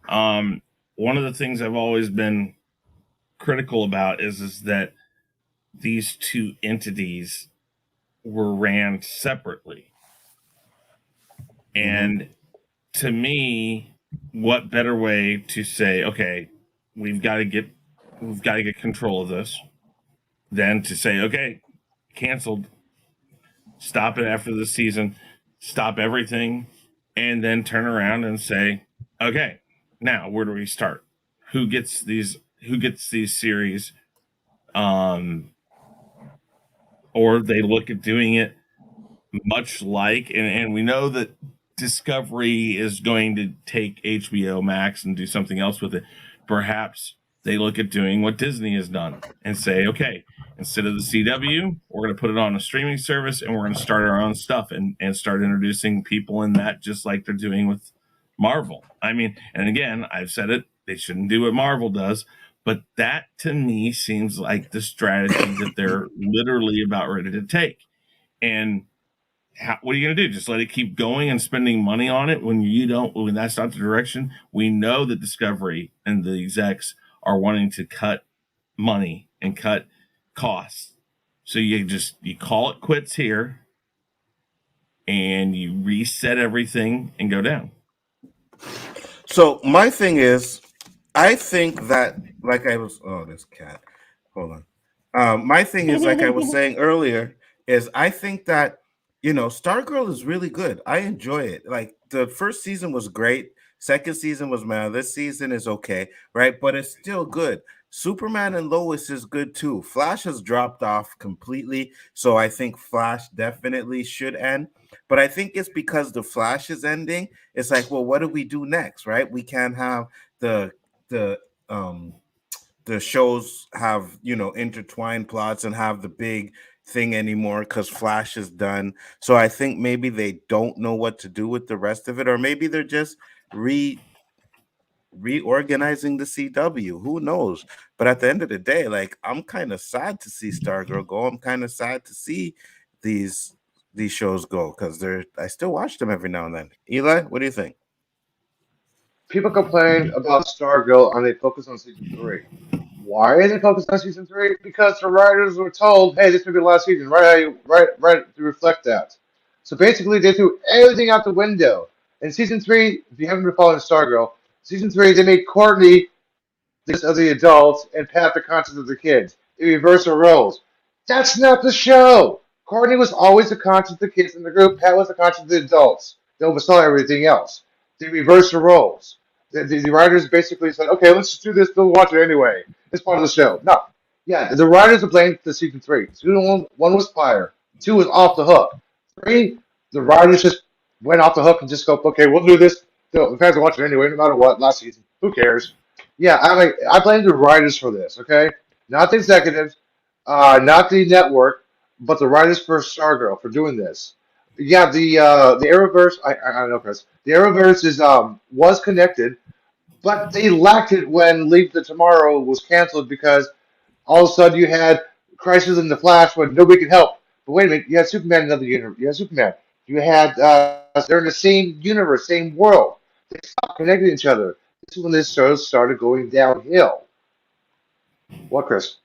One of the things I've always been critical about is that these two entities were ran separately. And to me, what better way to say, okay, we've got to get control of this than to say, okay, canceled, stop it after the season, stop everything, and then turn around and say, okay, now where do we start? Who gets these series? Or they look at doing it much like, and we know that Discovery is going to take HBO Max and do something else with it. Perhaps they look at doing what Disney has done and say, okay, instead of the CW, we're going to put it on a streaming service and we're going to start our own stuff and start introducing people in that, just like they're doing with Marvel. I mean, and again, I've said it, they shouldn't do what Marvel does, but that to me seems like the strategy that they're literally about ready to take. And what are you going to do? Just let it keep going and spending money on it when when that's not the direction? We know that Discovery and the execs are wanting to cut money and cut costs. So you call it quits here and you reset everything and go down. So my thing is, I think that, this cat, hold on. My thing is, like I was saying earlier, is I think that, Stargirl is really good. I enjoy it. Like, the first season was great. Second season was man. This season is okay, right? But it's still good. Superman and Lois is good too. Flash has dropped off completely. So I think Flash definitely should end. But I think it's because the Flash is ending. It's like, well, what do we do next, right? We can't have the shows have intertwined plots and have the big thing anymore because Flash is done. So I think maybe they don't know what to do with the rest of it, or maybe they're just reorganizing the CW. Who knows? But at the end of the day, like, I'm kind of sad to see Stargirl go. I'm kind of sad to see these shows go because I still watch them every now and then. Eli, what do you think? People complain about Stargirl and they focus on season 3. Why are they focused on season 3? Because the writers were told, hey, this may be the last season. Right to reflect that. So basically, they threw everything out the window. In season 3, if you haven't been following Stargirl, season 3, they made Courtney this of the adults and Pat the conscience of the kids. They reverse the roles. That's not the show. Courtney was always the conscience of the kids in the group. Pat was the conscience of the adults. They oversaw everything else. They reversed the roles. The writers basically said, okay, let's just do this. They'll watch it anyway. It's part of the show. No. Yeah, the writers are blamed for season 3. Season 1 was fire. 2 was off the hook. 3, the writers just went off the hook and just go, okay, we'll do this. The fans will watch it anyway, no matter what, last season. Who cares? Yeah, I blame the writers for this, okay? Not the executives, not the network, but the writers for Stargirl for doing this. Yeah, the Arrowverse, I don't know, Chris. The Arrowverse was connected, but they lacked it when Leave the Tomorrow was canceled because all of a sudden you had Crisis in the Flash when nobody could help. But wait a minute, you had Superman in another universe. You had Superman. You had they're in the same universe, same world. They stopped connecting to each other. This is when this show started going downhill. What, Chris?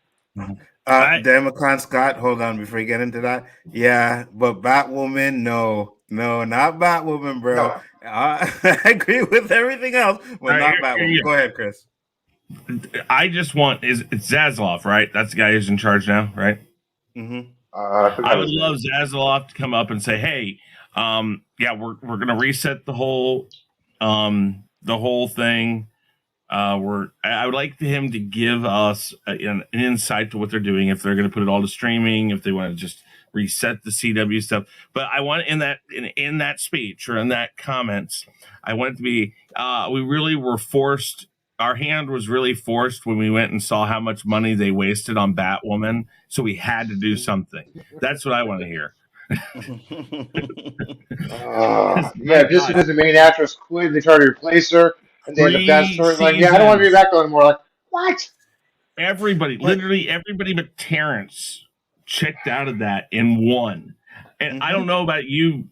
Democron Scott, hold on before you get into that. Yeah, but Batwoman, no, not Batwoman, bro. No. I agree with everything else, but not Batwoman. Go ahead, Chris. I just want it's Zaslav, right? That's the guy who's in charge now, right? Mm-hmm. I would love Zaslav to come up and say, "Hey, yeah, we're gonna reset the whole thing. I would like him to give us an insight to what they're doing. If they're going to put it all to streaming, if they want to just reset the CW stuff. But I want in that speech or in that comments, I want it to be we really were forced. Our hand was really forced when we went and saw how much money they wasted on Batwoman. So we had to do something. That's what I want to hear. Yeah, just because the main actress quit, they tried to replace her, and they had a bad storyline. Yeah, I don't want to be back anymore. Like, what? Literally everybody but Terrence checked out of that in one. And I don't know about you,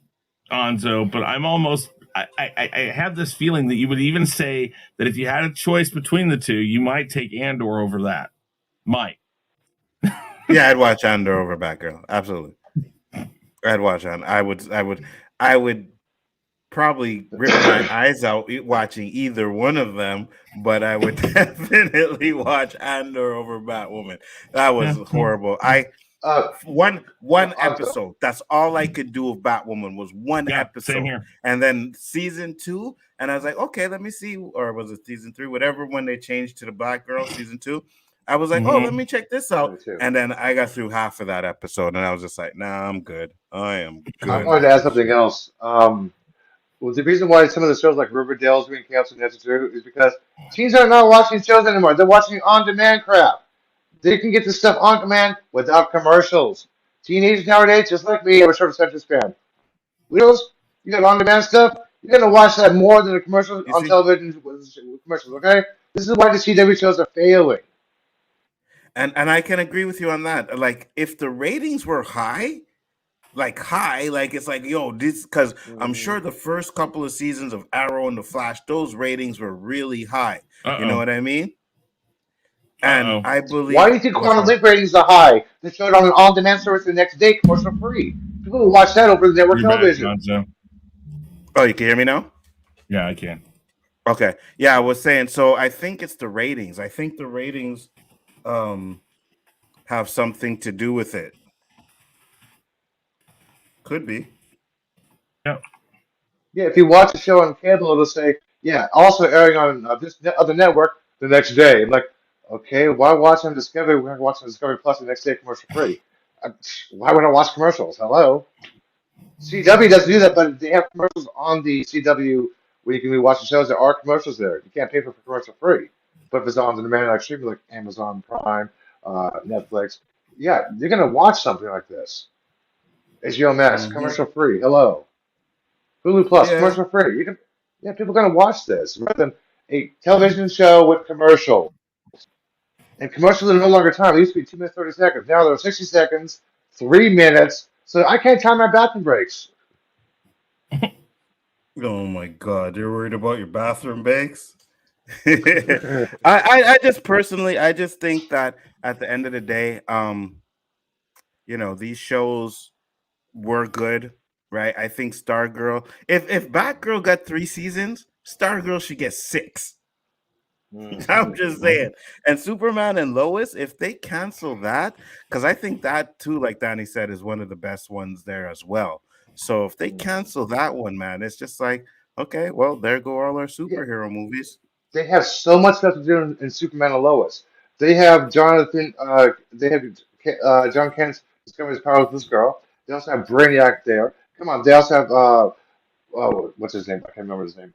Anzo, but I'm almost I have this feeling that you would even say that if you had a choice between the two, you might take Andor over that. Might. Yeah, I'd watch Andor over Batgirl. Absolutely. I'd watch on. I would probably rip my eyes out watching either one of them, but I would definitely watch Andor over Batwoman. That was horrible. One episode. That's all I could do of Batwoman was one episode. Same here. And then season 2, and I was like, okay, let me see, or was it season 3? Whatever, when they changed to the Black Girl, season 2. I was like, oh, let me check this out. And then I got through half of that episode, and I was just like, nah, I'm good. I am good. I wanted to add something else. Well, the reason why some of the shows like Riverdale is being canceled is because teens are not watching shows anymore. They're watching on-demand crap. They can get this stuff on demand without commercials. Teenagers nowadays, just like me, have a short attention span. Wheels, you got on-demand stuff. You're gonna watch that more than the commercials You on see, television with commercials. Okay, this is why the CW shows are failing. and I can agree with you on that. Like, if the ratings were high, like it's like, yo, this, because I'm sure the first couple of seasons of Arrow and the Flash, those ratings were really high. You know what I mean? And I Why do believe you think what's Quantum wrong. Link ratings are high? They show it on an on-demand service the next day, commercial free. People will watch that over the network You're back, television. Gonzo. Oh, you can hear me now? Yeah, I can. Okay. Yeah, I was saying, so I think it's the ratings. I think the ratings have something to do with it. Could be. Yeah. Yeah, if you watch a show on cable, it'll say, yeah, also airing on this other network the next day. I'm like, okay, why watch on Discovery? We're watching on Discovery Plus the next day commercial free. Uh, Why would I watch commercials? Hello? CW doesn't do that, but they have commercials on the CW where you can be watching shows. There are commercials there. You can't pay for commercial free. But if it's on demand, like streaming, like Amazon Prime, Netflix, yeah, you're gonna watch something like this. HBO Max, Hmm. commercial free. Hello. Hulu Plus, Yeah. commercial free. You can, yeah, people are going to watch this rather than a television show with commercials. And commercials are no longer time. They used to be 2 minutes 30 seconds. Now they're 60 seconds, 3 minutes. So I can't time my bathroom breaks. Oh my God, you're worried about your bathroom breaks? I just personally, I just think that at the end of the day, these shows were good, right? I think Stargirl, if Batgirl got 3 seasons, Stargirl should get 6. I'm just saying. And Superman and Lois, if they cancel that, because I think that too, like Danny said, is one of the best ones there as well. So if they cancel that one, man, it's just like, okay, well, there go all our Yeah, superhero movies. they have so much stuff to do in Superman and Lois. They have Jonathan. They have John Kent's discovering his power with this girl. They also have Brainiac there. Come on. They also have what's his name? I can't remember his name.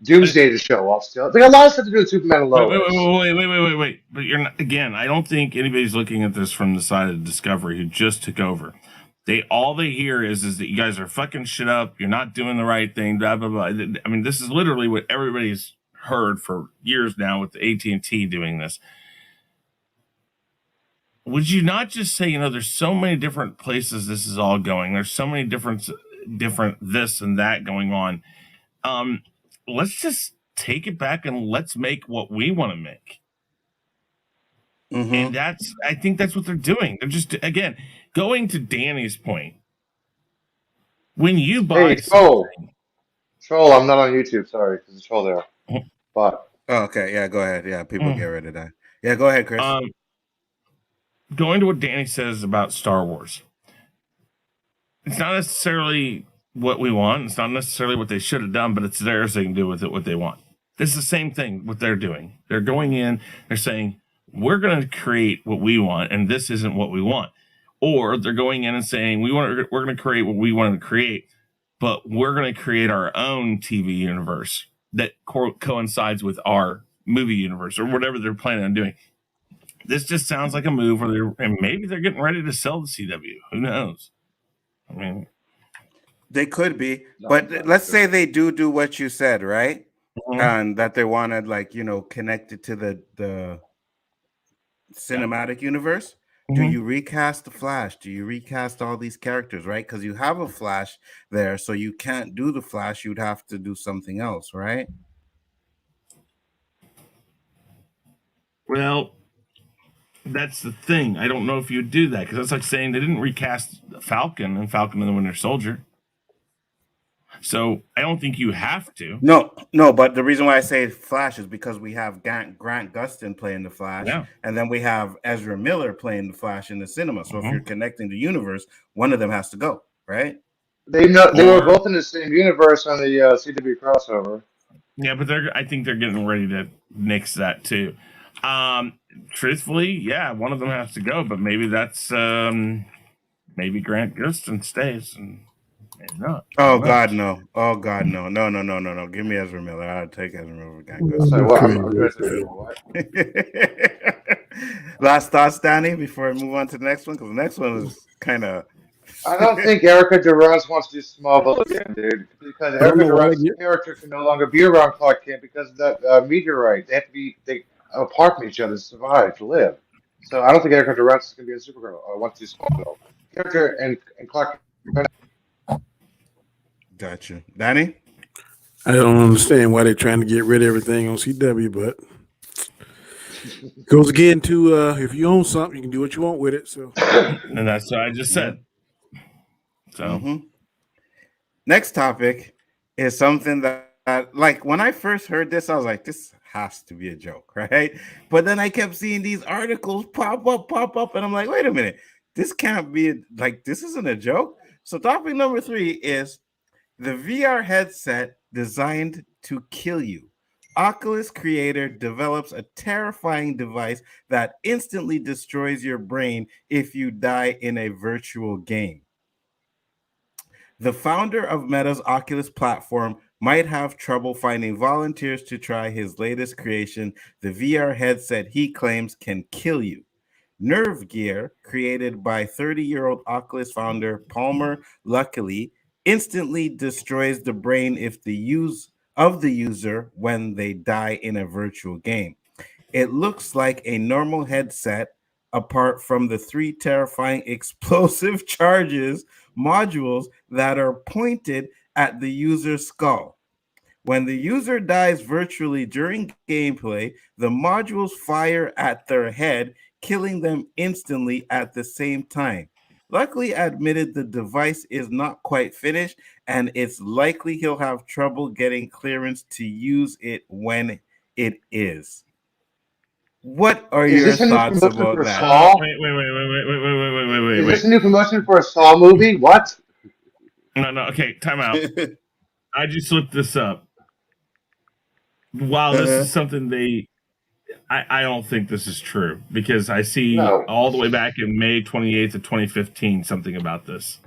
Doomsday to show off still. They got a lot of stuff to do with Superman and Lois. Wait. But you're not, again, I don't think anybody's looking at this from the side of Discovery who just took over. All they hear is that you guys are fucking shit up. You're not doing the right thing. Blah blah blah. I mean, this is literally what everybody's heard for years now with AT&T doing this. Would you not just say, there's so many different places this is all going. There's so many different this and that going on. Let's just take it back and let's make what we want to make. And Mm-hmm. I think that's what they're doing. They're just, again, going to Danny's point. When you Hey, buy Troll. something, Troll, I'm not on YouTube. Sorry, there's a troll there. But Oh, okay, yeah, go ahead. Yeah, people get rid of that. Yeah, go ahead, Chris. Going to what Danny says about Star Wars, it's not necessarily what we want. It's not necessarily what they should have done, but it's theirs. They can do with it what they want. This is the same thing what they're doing. They're going in, they're saying, we're going to create what we want, and this isn't what we want. Or they're going in and saying, we're going to create what we want to create, but we're going to create our own TV universe that coincides with our movie universe or whatever they're planning on doing. This just sounds like a move and maybe they're getting ready to sell the CW. Who knows? I mean, They could be, no, but let's say they do what you said, right? And that they want to, like, connect it to the cinematic universe. Do you recast the Flash? Do you recast all these characters, right? Because you have a Flash there, so you can't do the Flash. You'd have to do something else, right? well, that's the thing. I don't know if you'd do that because that's like saying they didn't recast Falcon and Falcon and the Winter Soldier. So I don't think you have to. No, but the reason why I say Flash is because we have Grant Gustin playing the Flash, Yeah. and then we have Ezra Miller playing the Flash in the cinema. So if you're connecting the universe, one of them has to go, right? they were both in the same universe on the CW crossover. Yeah, but I think they're getting ready to nix that too. Truthfully, yeah, one of them has to go, but maybe that's maybe Grant Gustin stays. And not. Oh Not. God, no! Oh God, no! No, no, no, no, no! Give me Ezra Miller. I'll take Ezra Miller again. Good So You what? stuff. crazy I'm right doing there. what? Last thoughts, Danny, before I move on to the next one, because the next one is kind of. I don't think Erica Durance wants to do Smallville again, dude, because I don't Erica know why they Durance's get. character can no longer be around Clark Kent because of that meteorite. They have to be apart from each other to survive, to live. So I don't think Erica Durance is going to be a Supergirl or wants to do Smallville. Character and Clark Kent. Got you, Danny. I don't understand why they're trying to get rid of everything on CW, but goes again to if you own something, you can do what you want with it. So And that's what I just said. So Next topic is something that, like, when I first heard this, I was like, this has to be a joke, right? But then I kept seeing these articles pop up, and I'm like, wait a minute, this can't be like this isn't a joke. So topic number 3 is the VR headset designed to kill you. Oculus creator develops a terrifying device that instantly destroys your brain if you die in a virtual game. The founder of Meta's Oculus platform might have trouble finding volunteers to try his latest creation, the VR headset he claims can kill you. Nerve Gear, created by 30-year-old Oculus founder Palmer Luckily, instantly destroys the brain if the user when they die in a virtual game. It looks like a normal headset, apart from the 3 terrifying explosive charges modules that are pointed at the user's skull. When the user dies virtually during gameplay, the modules fire at their head, killing them instantly at the same time. Luckily admitted the device is not quite finished, and it's likely he'll have trouble getting clearance to use it when it is. What are Is your this a new thoughts promotion about for that? Saw? Is wait. this a new promotion for a Saw movie? What? No. Okay, time out. I just looked this up. Wow, this is something I don't think this is true because I see No. all the way back in May 28th of 2015 something about this.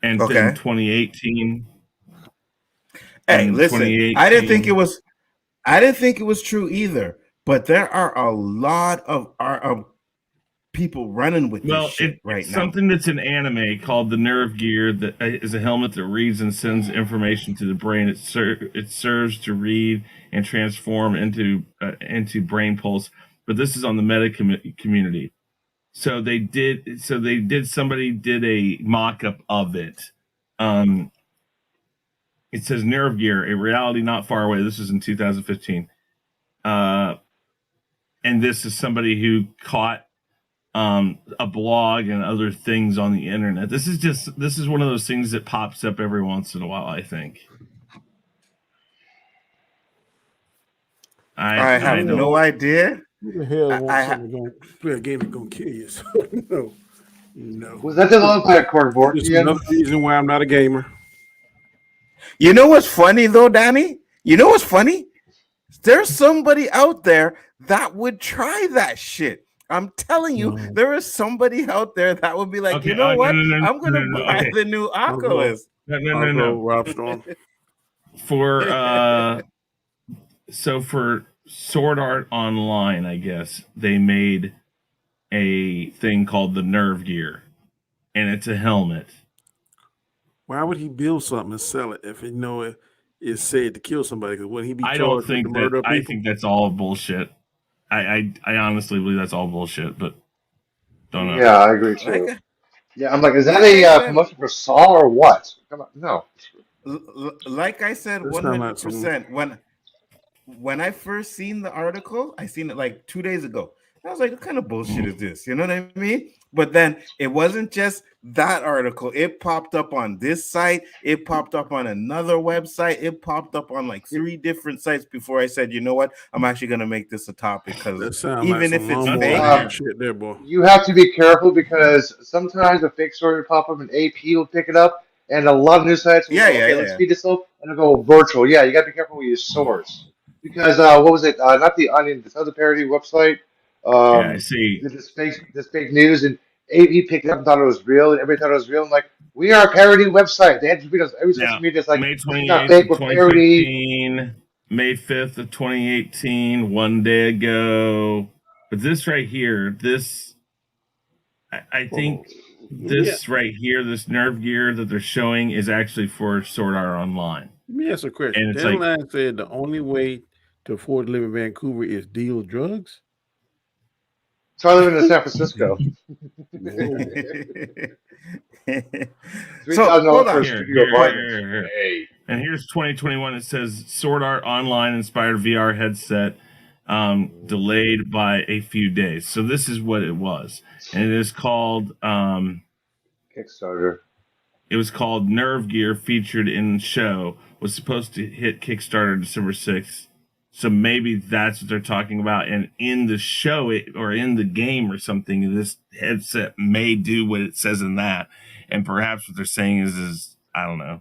And then Okay. 2018. Hey, and listen, 2018. I didn't think it was true either, but there are a lot of people running with this shit right it's now. something that's an anime called the Nerve Gear that is a helmet that reads and sends information to the brain. It serves to read and transform into brain pulse. But this is on the meta community. Somebody did a mock-up of it. It says Nerve Gear, a reality not far away. This is in 2015. And this is somebody who caught a blog and other things on the internet. This is one of those things that pops up every once in a while, I think. I have no idea. who the hell wants something going to play a game that's going to kill you? So, no. Was that the love that cardboard? It's another reason why I'm not a gamer. You know what's funny though, Danny? You know what's funny? There's somebody out there that would try that shit. I'm telling you, there is somebody out there that would be like, Okay, you know what? no, I'm gonna buy okay. the new Oculus. No. Rob Storm. For so for Sword Art Online, I guess they made a thing called the Nerve Gear, and it's a helmet. Why would he build something and sell it if he know it is said to kill somebody? Because when he be I charged don't think with the murder that. of people? I think that's all bullshit. I honestly believe that's all bullshit, but don't know. Yeah, I agree too. Like, Yeah, I'm like, is that a promotion for Saw or what? Come on, no. like I said, That sound like 100%. When I first seen the article, I seen it like 2 days ago. I was like, what kind of bullshit is this? You know what I mean? But then it wasn't just that article. It popped up on this site. It popped up on another website. It popped up on like 3 different sites before I said, you know what? I'm actually going to make this a topic That because sound even like if some it's lawnmower fake, shit there, boy. You have to be careful because sometimes a fake story will pop up and AP will pick it up, and a lot of news sites will go, okay, let's speed this up, and it'll go virtual. Yeah, you got to be careful with your source. Because, what was it? Not The Onion, this other parody website. Yeah, I see. This fake news, and he picked it up and thought it was real, and everybody thought it was real. I'm like, we are a parody website. They had to tweet us every social media. It's like, May this is not 28th fake. of We're parody. 2015, May 5th of 2018, one day ago. But this right here, I think this right here, this nerve gear that they're showing is actually for Sword Art Online. Let me ask a question. And it's Dandelion said the only way to afford to live in Vancouver is deal drugs. So I live in San Francisco. So hold on. Studio apartment. Hey. And here's 2021. It says Sword Art Online inspired VR headset delayed by a few days. So this is what it was. And it is called Kickstarter. It was called Nerve Gear, featured in the show. Was supposed to hit Kickstarter December 6th. So maybe that's what they're talking about. And in the show or in the game or something, this headset may do what it says in that. And perhaps what they're saying is I don't know.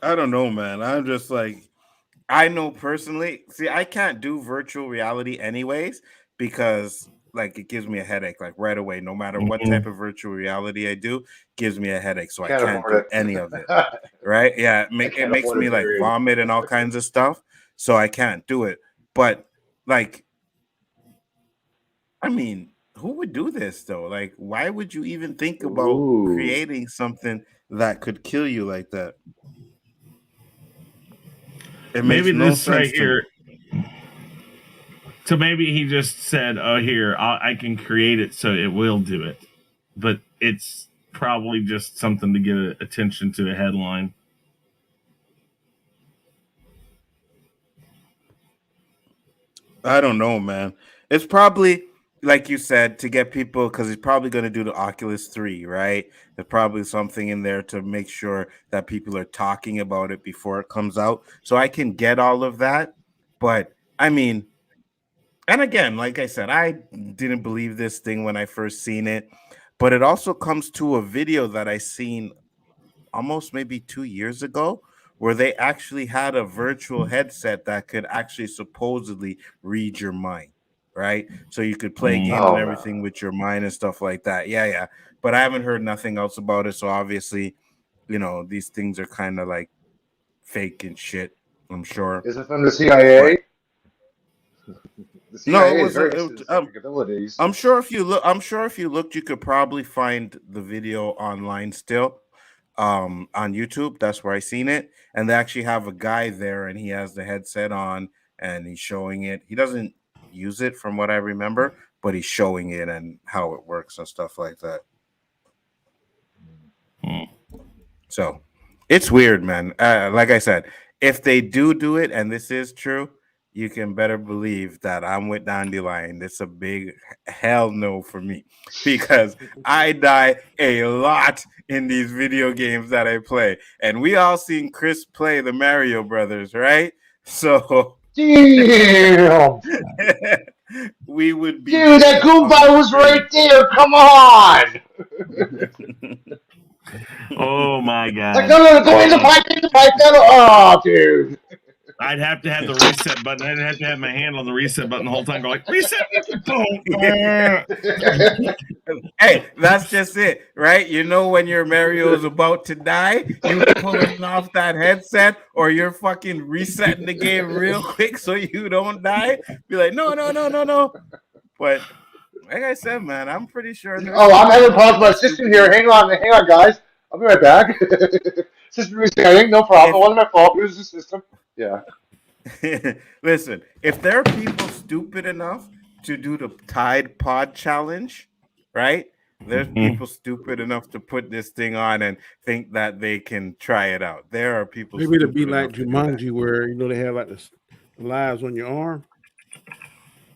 I don't know, man. I'm just like, I know personally. See, I can't do virtual reality anyways because like it gives me a headache like right away. No matter what type of virtual reality I do, gives me a headache. So I can't do any of it. Right? Yeah, it makes me like vomit and all kinds of stuff. So I can't do it. But like, I mean, who would do this though? Like, why would you even think about creating something that could kill you like that? It maybe makes no this sense right here. So maybe he just said, "Oh, here I can create it, so it will do it," but it's probably just something to get attention to a headline. I don't know, man. It's probably like you said to get people because he's probably going to do the Oculus 3, right? There's probably something in there to make sure that people are talking about it before it comes out. So I can get all of that, but I mean, and again, like I said, I didn't believe this thing when I first seen it, but it also comes to a video that I seen almost maybe 2 years ago where they actually had a virtual headset that could actually supposedly read your mind, right? So you could play games and everything with your mind and stuff like that. Yeah. But I haven't heard nothing else about it. So obviously, you know, these things are kind of like fake and shit, I'm sure. Is it from the CIA? The CIA No, is very specific abilities. I'm sure if you looked, you could probably find the video online still. On YouTube, that's where I seen it, and they actually have a guy there, and he has the headset on, and he's showing it. He doesn't use it, from what I remember, but he's showing it and how it works and stuff like that. So it's weird, man. Like I said, if they do it, and this is true, you can better believe that I'm with Dandelion. It's a big hell no for me because I die a lot in these video games that I play. And we all seen Chris play the Mario Brothers, right? So damn, we would be. Dude, that Goomba was right there. Come on. Oh my god! Like, no, go in the pipe, Oh, dude. I'd have to have the reset button. I'd have to have my hand on the reset button the whole time, go like reset. Hey, that's just it, right? You know when your Mario is about to die, you pulling off that headset, or you're fucking resetting the game real quick so you don't die. Be like, no. But like I said, man, I'm pretty sure. I'm having problems with my system here. Hang on, guys. I'll be right back. System resetting, no problem. It wasn't my fault. It was the system. Yeah. Listen, if there are people stupid enough to do the Tide Pod challenge, right? There's people stupid enough to put this thing on and think that they can try it out. There are people. Maybe it'll be like Jumanji, where they have like the lives on your arm.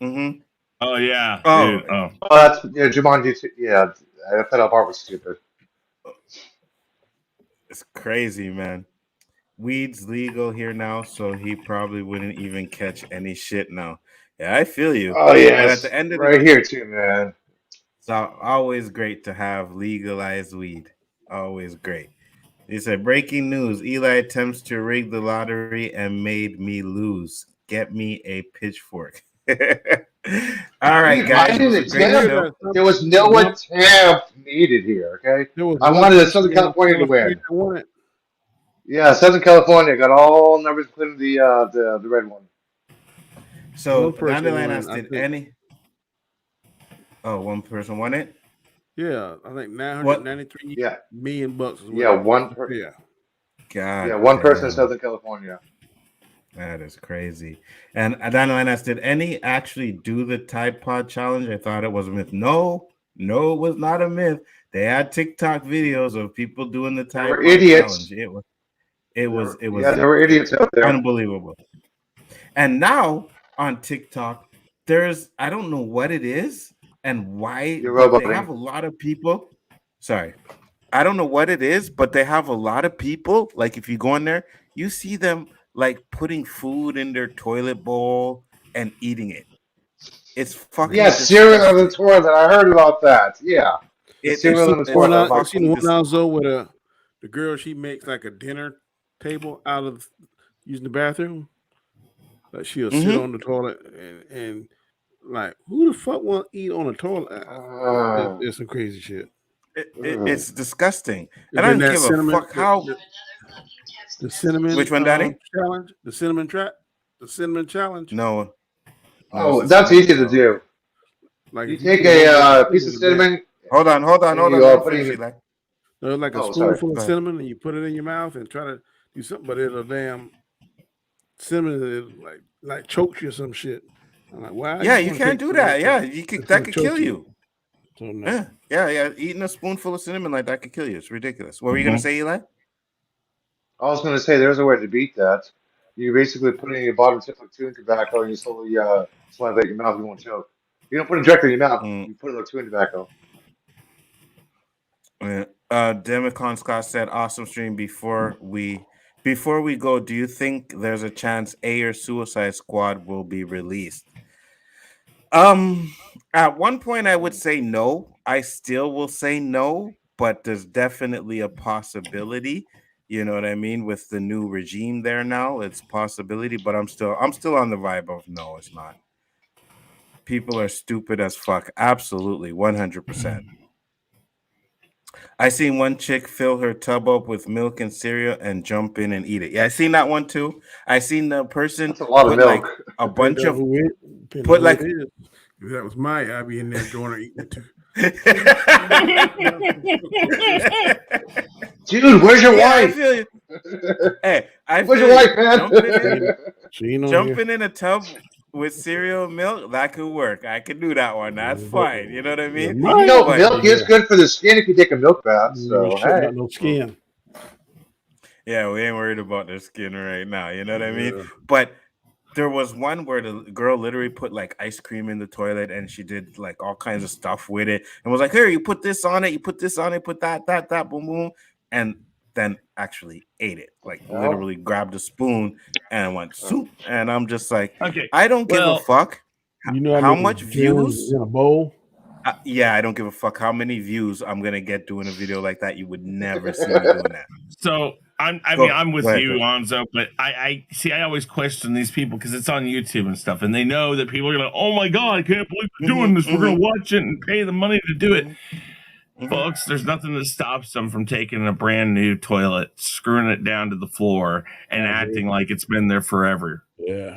Mm-hmm. Oh yeah. Oh, dude. Oh. That's Jumanji. Yeah, I thought that part was stupid. It's crazy, man. Weed's legal here now, so he probably wouldn't even catch any shit now. Yeah, I feel you. Oh yeah, but at the end of right here too, man. It's always great to have legalized weed. Always great. He said, breaking news. Eli attempts to rig the lottery and made me lose. Get me a pitchfork. All right, Dude, I guys. It didn't was a great attempt. show. There was no attempt needed here. Okay, There was I one wanted person Southern in the California to win. that won it. Yeah, Southern California got all numbers, including the red one. So One person Dandelion won, asked, I did think. any? Oh, one person won it. Yeah, I think What? $993 Yeah, million bucks is what yeah, it was. Yeah. God. yeah, one person in damn. Southern California. That is crazy. And Dandelion asked, did any actually do the Tide Pod challenge? I thought it was a myth. No, it was not a myth. They had TikTok videos of people doing the There Tide were Pod idiots. challenge. It was There were idiots out there. unbelievable. And now on TikTok, there's, I don't know what it is and why, You're but they roboting. have a lot of people. Sorry. I don't know what it is, but they have a lot of people. Like if you go in there, you see them like putting food in their toilet bowl and eating it. It's fucking Yeah, cereal on the disgusting. toilet. I heard about that. Yeah, the cereal on the It's toilet. I'm You like, seen the fucking one out where the girl, she makes like a dinner table out of using the bathroom. Like she'll sit on the toilet and like, who the fuck want to eat on a toilet? It's some crazy shit. It's disgusting. And And I then don't that give a cinnamon, fuck how. the cinnamon Which one, Daddy? challenge, the cinnamon challenge. No. oh, that's easy to do. Like You if take put it on a piece of cinnamon. Hold on. And you Let me put it finish in it. Like, there's like a Oh, sorry. spoonful Go of ahead. cinnamon, and you put it in your mouth and try to do something, but it'll damn cinnamon like chokes you or some shit. I'm like, why? yeah, you can't do that. Yeah, you could. That could kill you. So no. Yeah. Eating a spoonful of cinnamon like that could kill you. It's ridiculous. What were you gonna say, Eli? I was going to say there's a way to beat that. You basically put it in your bottom tip like chewing tobacco, and you slowly slide that in your mouth. You won't choke. You don't put it directly in your mouth. You put it like chewing tobacco. Demicon Scott said, "Awesome stream." Before we go, do you think there's a chance Ayer Suicide Squad will be released? At one point I would say no. I still will say no, but there's definitely a possibility. You know what I mean? With the new regime there now, it's possibility, but I'm still on the vibe of no, it's not. People are stupid as fuck. Absolutely, 100%. I seen one chick fill her tub up with milk and cereal and jump in and eat it. Yeah, I seen that one too. I seen the person That's a lot of put like milk. a bunch of Put like if that was my, I'd be in there going or eating it too. Dude, where's your I wife? feel you. Hey, Where's your wife, man? Jumping in a tub with cereal and milk, that could work. I could do that one. That's fine. You know what I mean? You know, milk is good for the skin if you take a milk bath. So hey, no skin. Yeah, we ain't worried about their skin right now. You know what I mean? But there was one where the girl literally put like ice cream in the toilet and she did like all kinds of stuff with it and was like, here, you put this on it, you put this on it, put that, boom, boom, and then actually ate it. Like literally grabbed a spoon and went soup. And I'm just like, okay, I don't give a fuck. You know how much views in a bowl? Yeah, I don't give a fuck how many views I'm gonna get doing a video like that. You would never see me doing that. So I'm with you, Lonzo, but I see. I always question these people because it's on YouTube and stuff, and they know that people are like, "Oh my god, I can't believe they're doing this. We're gonna watch it and pay the money to do it." Folks, there's nothing that stops them from taking a brand new toilet, screwing it down to the floor, and acting like it's been there forever. Yeah,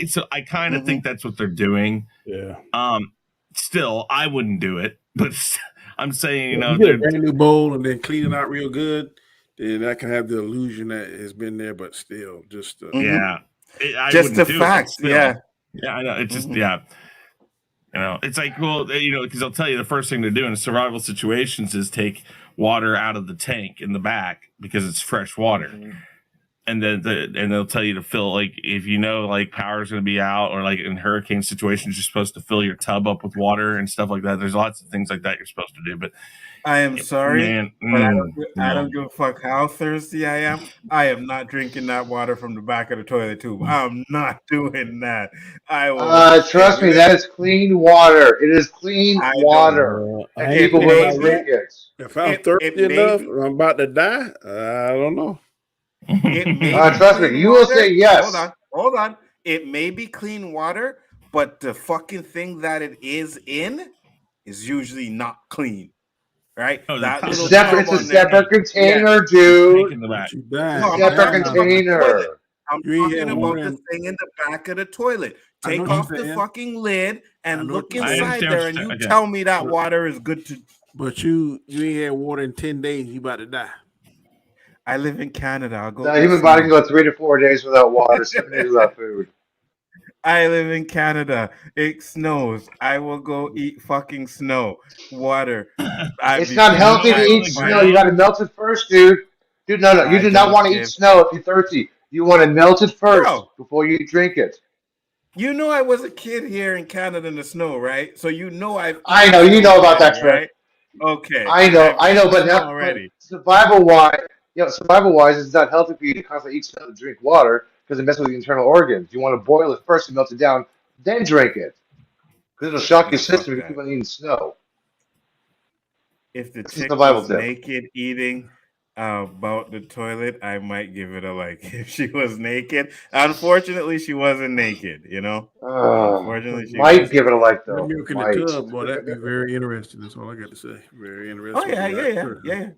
so I kind of think that's what they're doing. Yeah. Still, I wouldn't do it, but I'm saying, you know, you get a brand new bowl and then clean it out real good, then that can have the illusion that it's been there, but still, just just the fact, yeah, I know. It's just you know, it's like, well, you know, because I'll tell you the first thing to do in survival situations is take water out of the tank in the back because it's fresh water. And then they'll tell you to fill, like, if you know, like, power's going to be out or like in hurricane situations, you're supposed to fill your tub up with water and stuff like that. There's lots of things like that you're supposed to do. But I am sorry, man, but I don't give a fuck how thirsty I am. I am not drinking that water from the back of the toilet tube. I'm not doing that. I will. Trust me, that is clean water. It is clean water. And people will drink it. If I'm thirsty enough, I'm about to die. I don't know. It may trust me, you will say yes. Hold on. It may be clean water, but the fucking thing that it is in is usually not clean, right? Oh, the That top- It's little separate. tub It's a on there. separate container, Tank dude. in the But back. you It's died. a No, I'm You not separate talking died. about the toilet. container. I'm You ain't talking had about water the in. thing in the back of the toilet. I know Take what off you're the saying. fucking lid I and know what look you're I saying. inside understand there, what and you're you saying. Okay. tell me that But, water is good to. but you ain't had water in 10 days. You about to die. I live in Canada. I'll go The eat human body can snow. go 3 to 4 days without water, 7 days without food. I live in Canada. It snows. I will go eat fucking snow. Water. It's not You know healthy to what's I on eat the snow. You ground? got to melt it first, dude. Dude, no. You I do not don't want to eat give snow if you're thirsty. You want to melt it first bro. before you drink it. You know I was a kid here in Canada in the snow, right? So you know I've I eaten know. You snow know about that already, trick. right? Okay. I know. I've I know. eaten But snow but already. survival wise, it's not healthy for you to constantly eat snow to drink water because it messes with the internal organs. You want to boil it first and melt it down, then drink it because it'll shock your Nah, fuck system if you keep that. on eating snow. If the That's a chick survival was tip. naked eating about the toilet, I might give it a like if she was naked. Unfortunately, she wasn't naked, you know? Unfortunately, she Might wasn't. give it a like That though. milk in the Might. tub, boy, that'd be very interesting. That's all I got to say. Very Oh interesting with the yeah, yeah, right yeah, person. yeah.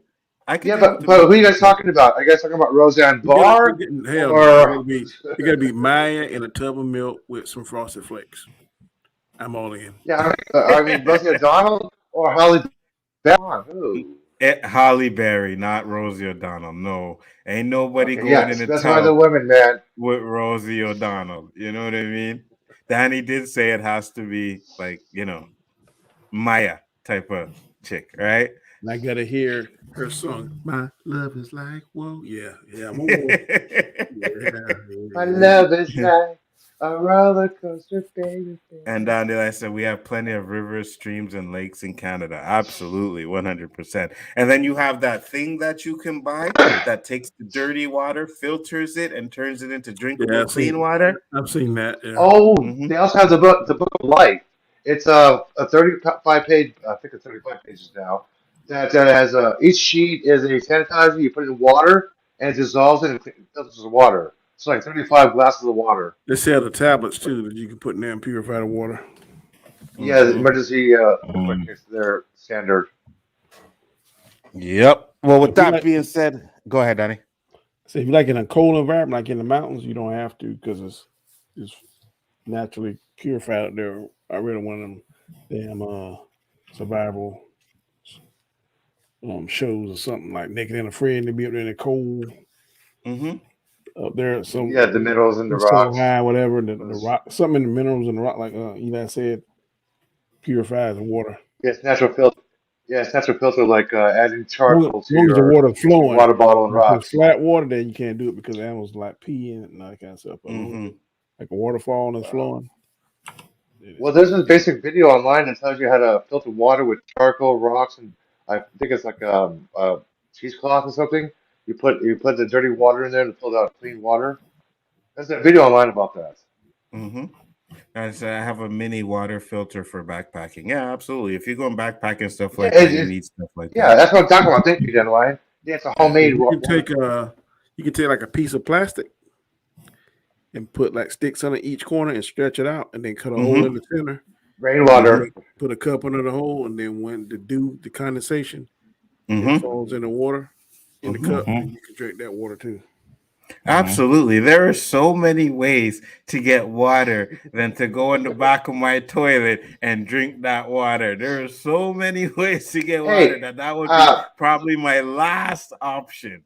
I could Yeah, deal with the but milk who are in you the guys tub. talking about? Are you guys talking about Roseanne You gotta, Barr hell no. or It gotta be Maya in a tub of milk with some frosted flakes. I'm all in. yeah? I mean Rosie O'Donnell or Holly Berry? Who? Holly Berry, not Rosie O'Donnell. No, ain't nobody Okay, yeah. going in the Specify the tub women, man. with Rosie O'Donnell. You know what I mean? Danny did say it has to be like, Maya type of chick, right? And I gotta hear her song. My love is like whoa. Yeah, I'm on board. My Yeah. love is like a roller coaster, baby. And down there, I said we have plenty of rivers, streams, and lakes in Canada. Absolutely, 100%. And then you have that thing that you can buy that takes the dirty water, filters it, and turns it into drinkable, clean water. I've seen that. Yeah. Oh, Mm-hmm. they also have the book of life. It's a 35 page. I think it's 35 pages now. That has each sheet is a sanitizer. You put it in water and it dissolves it and filters the water. It's like 35 glasses of water. They sell the tablets too that you can put in there and purify the water. Yeah, the Mm-hmm. emergency liquid kits. They're standard. Yep. Well, with If you that like, being said, go ahead, Danny. so if you like in a cold environment, like in the mountains, you don't have to because it's naturally purified out there. I read one of them damn survival shows or something like Naked and Afraid, and they be up there in the cold Mm-hmm. up there. Yeah, the minerals and the It's so rocks. high, whatever. The rock, something in the minerals in the rock, like Eli said, purifies the water. Yeah, it's natural filter. Yeah, it's natural filter like adding charcoal As to long as the water your flowing, water bottle and if it's rocks. flat water, then you can't do it because animals like pee and all that kind of stuff. But Mm-hmm. like a waterfall and it's flowing. Well, there's this basic video online that tells you how to filter water with charcoal, rocks, and I think it's like cheesecloth or something. You put the dirty water in there to pull out clean water. There's a video online about that. Mm-hmm. I have a mini water filter for backpacking. Yeah, absolutely. If you're going backpacking stuff Yeah, like that, you need stuff like yeah, that. that's what I'm talking about. Thank you, Dandelion. Yeah, it's a homemade You can water take filter. like a piece of plastic and put like sticks on each corner and stretch it out, and then cut a hole in the center. Rainwater. Put a cup under the hole, and then when the condensation, Mm-hmm. it falls in the water in the cup, Mhm. and you can drink that water too. Absolutely. There are so many ways to get water than to go in the back of my toilet and drink that water. There are so many ways to get water Hey, that would be probably my last option.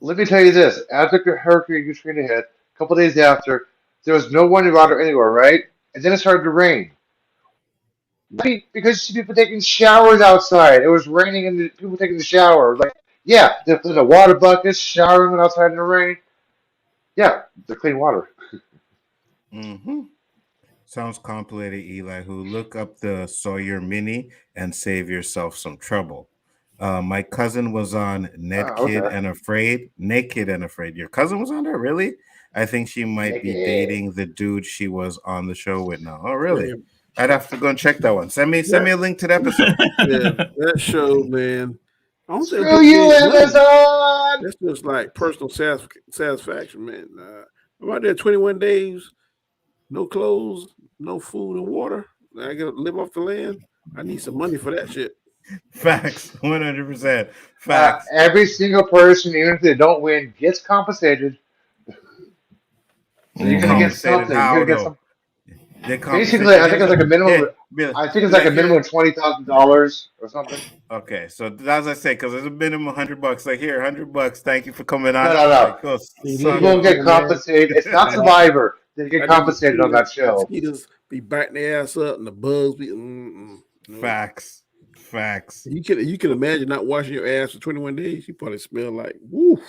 let me tell you this. After Hurricane Katrina hit, a couple days after, there was no running water anywhere, right? And then it started to rain. Why? Because you see people taking showers outside. It was raining and people taking the shower. Like, yeah, there's a water bucket, showering outside in the rain. Yeah, they're clean water. Mm-hmm. Sounds complicated, Eli. Who look up the Sawyer Mini and save yourself some trouble. My cousin was on Okay. Naked and Afraid. Your cousin was on there, really? I think she might be Naked. dating the dude she was on the show with now. Oh, really? Yeah. I'd have to go and check that one. Send me a link to the episode. Yeah, that show, man. I don't think Screw they you, get money. Amazon! That's just like personal satisfaction, man. I'm out there 21 days no clothes, no food and water. I gotta live off the land. I need some money for that shit. Facts, 100%. Facts. Every single person, even if they don't win, gets compensated. So you're gonna get Compensated something. You're how gonna get though? some. They Basically, I think it's like a minimum. Yeah, I think it's like a minimum of $20,000 or something. Okay, so as I say, because there's a minimum $100. Like here, $100. Thank you for coming on. No. Like, oh, You won't get compensated. It's not Survivor. They get compensated on that show. Mosquitoes be biting their ass up, and the bugs be. No. Facts. You can imagine not washing your ass for 21 days. You probably smell like woo.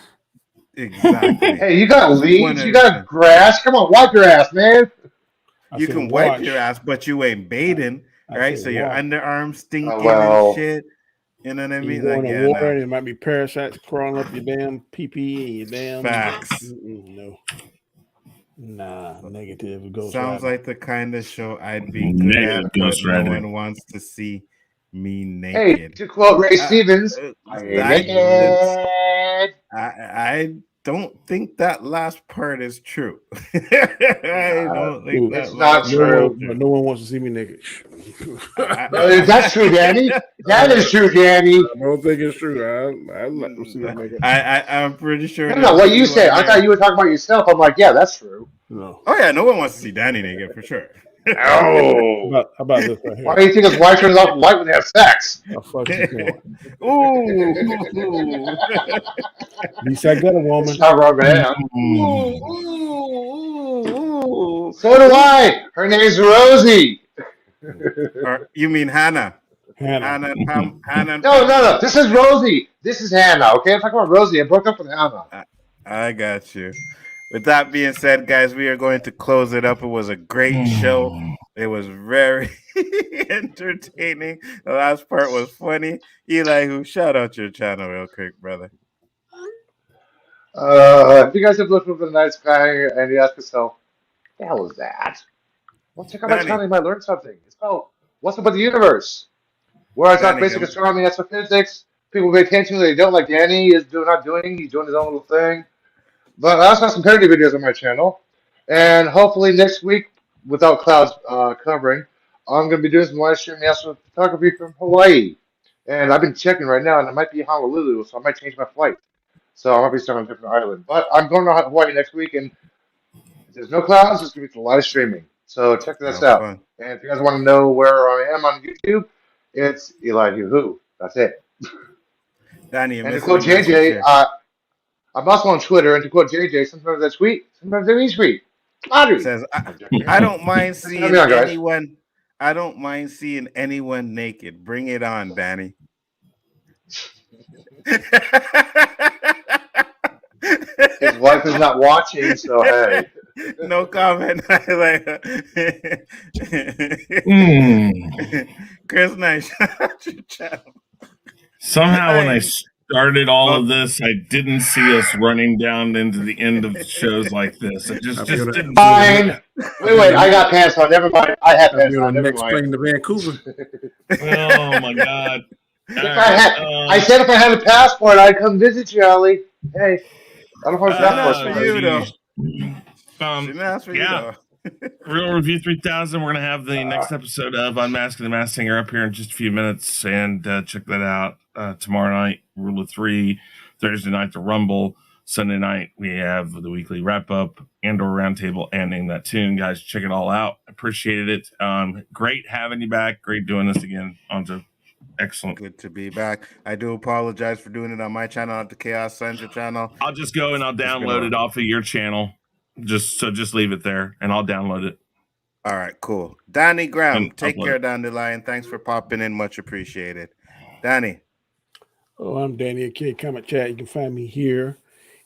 Exactly. Hey, you got leaves. You got grass. Come on, wipe your ass, man. You can wipe your ass, but you ain't bathing, right? So your underarms stinking and shit. You know what I mean? You go in the water, and it might be parasites crawling up your damn pee and your damn facts. No. Nah, negative. Ghost Sounds Rider. like the kind of show I'd be good at, but no one wants to see me naked. Hey, to quote Ray Stevens, I don't think that last part is true. I don't think it's not true. No one wants to see me naked. That's true, Danny. That is true, Danny. I don't think it's true. I like to see me naked. I'm pretty sure. No, what you say? I thought you were talking about yourself. I'm like, yeah, that's true. No. Oh yeah, no one wants to see Danny naked for sure. Oh, how about this right here? Why do you think his wife turns off the light when they have sex? Fuck you. Ooh. At least I got a woman. It's not wrong, man. So do I. Her name's Rosie. You mean Hannah? Hannah. No. This is Rosie. This is Hannah. Okay, I'm talking about Rosie. I broke up with Hannah. I got you. With that being said, guys, we are going to close it up. It was a great show. It was very entertaining. The last part was funny. Eli, shout out your channel real quick, brother. If you guys have looked over the night sky and you ask yourself, what the hell is that? Well, check out my channel. You might learn something. It's called What's Up with the Universe, where I talk basic astronomy, astrophysics. People pay attention. They don't, like Danny is not doing. He's doing his own little thing. But I also have some parody videos on my channel. And hopefully next week, without clouds covering, I'm going to be doing some live streaming astrophotography from Hawaii. And I've been checking right now, and it might be Honolulu, so I might change my flight. So I might be starting on a different island. But I'm going to Hawaii next week, and if there's no clouds, it's going to be a lot of streaming. So check this out. Fun. And if you guys want to know where I am on YouTube, it's Eli Who. That's it. Danny, and to quote JJ, I'm also on Twitter, and to quote JJ, sometimes I tweet, sometimes I retweet. Says I don't mind seeing anyone. I don't mind seeing anyone naked. Bring it on, Danny. His wife is not watching, so hey. No comment. Chris Knight, shout out your channel. Somehow, when I started all of this, I didn't see us running down into the end of shows like this. I just didn't. Fine. Wait. I got pants on. Never mind. I had pants on. Never mind. Plane to Vancouver. Oh my God. I said if I had a passport, I'd come visit you, Ali. Hey, I don't have a passport for you though. Yeah. Real Review 3000. We're going to have the next episode of Unmasking the Masked Singer up here in just a few minutes, and check that out. Tomorrow night, Rule of 3. Thursday night, the Rumble. Sunday night, we have the weekly wrap-up and/or roundtable and Name That Tune. Guys, check it all out. Appreciated it. Great having you back. Great doing this again. Anjo. Excellent. Good to be back. I do apologize for doing it on my channel, not the Khaos Central channel. I'll just go and I'll download it off of your channel. Just leave it there and I'll download it. All right, cool. Danny Graham, take care, Dandelion. Thanks for popping in. Much appreciated. Danny. Oh, I'm Danny, a Comment Chat. You can find me here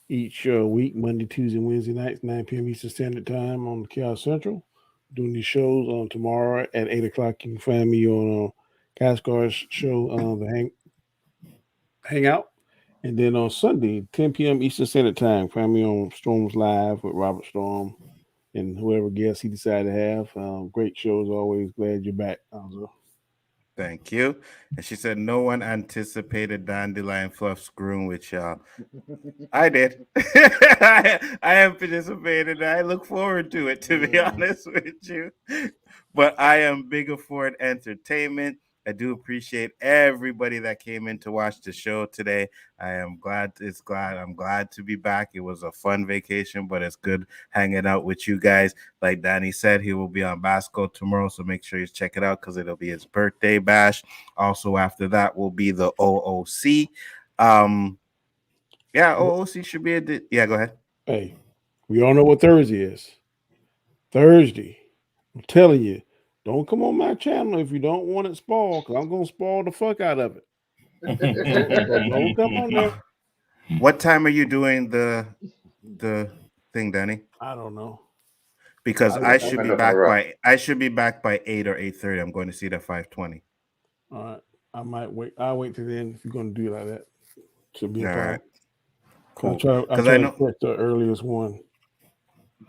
each week, Monday, Tuesday, Wednesday nights, 9 p.m. Eastern Standard Time on the Khaos Central. Doing these shows on tomorrow at 8 o'clock. You can find me on Cascar's show, the Hangout. And then on Sunday, 10 p.m. Eastern Standard Time, find me on Storms Live with Robert Storm and whoever guest he decided to have. Great show as always. Glad you're back, Anzo. Thank you. And she said, no one anticipated Dandelion Fluff screwing with y'all. I did. I am participating. I look forward to it, to be honest with you. But I am Biggaford Entertainment. I do appreciate everybody that came in to watch the show today. I am glad. I'm glad to be back. It was a fun vacation, but it's good hanging out with you guys. Like Danny said, he will be on Basco tomorrow, so make sure you check it out because it'll be his birthday bash. Also, after that will be the OOC. Yeah, OOC should be yeah, go ahead. Hey, we all know what Thursday is. Thursday. I'm telling you, don't come on my channel if you don't want it spoiled, because I'm going to spoil the fuck out of it. Don't come on there. What time are you doing the thing, Danny? I don't know. Because I should be back by 8 or 8:30. I'm going to see it at 5:20. All right. I might wait. I'll wait till then if you're going to do it like that. Should be a problem. Right. Cool. I'll try to catch the earliest one.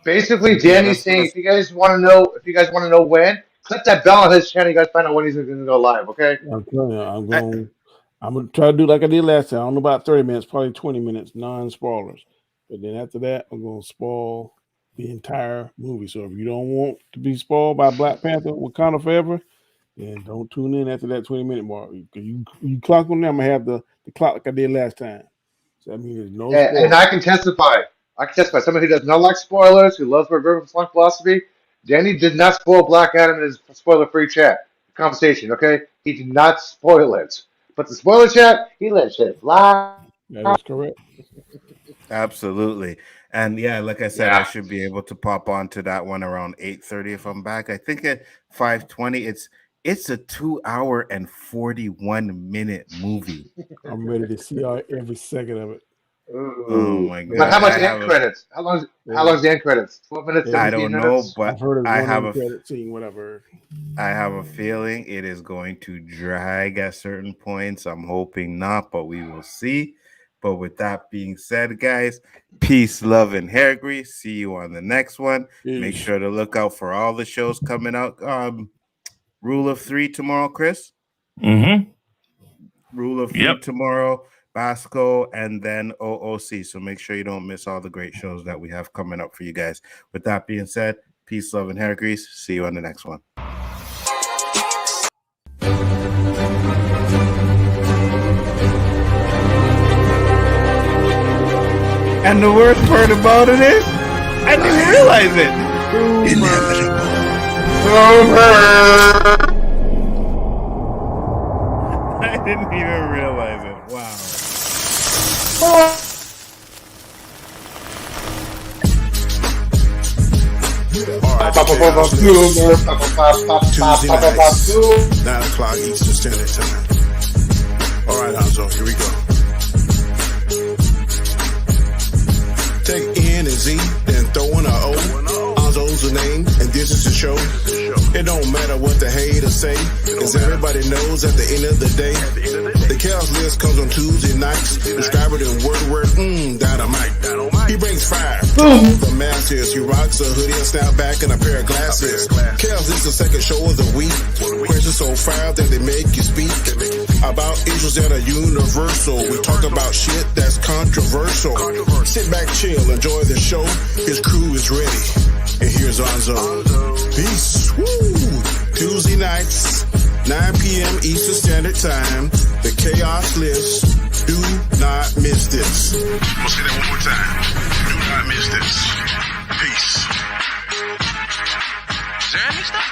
Basically, Danny's saying if you guys want to know when, click that bell on his channel. You guys find out when he's going to go live. Okay. I'm telling you, I'm gonna try to do like I did last time. I don't know about 30 minutes, probably 20 minutes, non-spoilers. But then after that, I'm gonna spoil the entire movie. So if you don't want to be spoiled by Black Panther Wakanda Forever, then don't tune in after that 20-minute mark. You clock on there, I'm gonna have the clock like I did last time. So that means there's no spoilers. And I can testify. Someone who does not like spoilers, who loves River Flunk philosophy, Danny did not spoil Black Adam in his spoiler-free conversation, okay? He did not spoil it. But the spoiler chat, he let shit fly. That is correct. Absolutely. And yeah, like I said, I should be able to pop onto that one around 8:30 if I'm back. I think at 5:20, it's a 2 hour and 41-minute movie. I'm ready to see every second of it. Ooh. Oh my god! But how much end credits? How long is the end credits? 12 minutes. I don't know, but I've heard of I have a credit scene, whatever. I have a feeling it is going to drag at certain points. I'm hoping not, but we will see. But with that being said, guys, peace, love, and hair grease. See you on the next one. Peace. Make sure to look out for all the shows coming out. Rule of 3 tomorrow, Chris. Mm-hmm. Rule of 3 tomorrow. Basco, and then OOC. So make sure you don't miss all the great shows that we have coming up for you guys. With that being said, peace, love, and hair grease. See you on the next one. And the worst part about it is, I didn't realize it. I didn't even realize it. Wow. Tuesday nights, 9 o'clock Eastern Standard Time. All right, Hanzo, here we go. Take N and Z, then throw in a O. Hanzo's the name, and this is the show. It don't matter what the haters say, cause everybody knows at the end of the day, the Khaos List comes on Tuesday nights. Describe it in word, dynamite. He brings fire. The masters, he rocks a hoodie, a snapback, and a pair of glasses. Khaos is the second show of the week. Questions so fire that they make you speak about issues that are universal. We talk about shit that's controversial. Sit back, chill, enjoy the show. His crew is ready. And here's Hanzo. Peace. Woo! Tuesday nights, 9 p.m. Eastern Standard Time. The Khaos List. Do not miss this. We'll say that one more time. Do not miss this. Peace. Is there any stuff?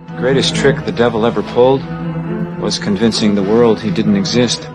The greatest trick the devil ever pulled was convincing the world he didn't exist.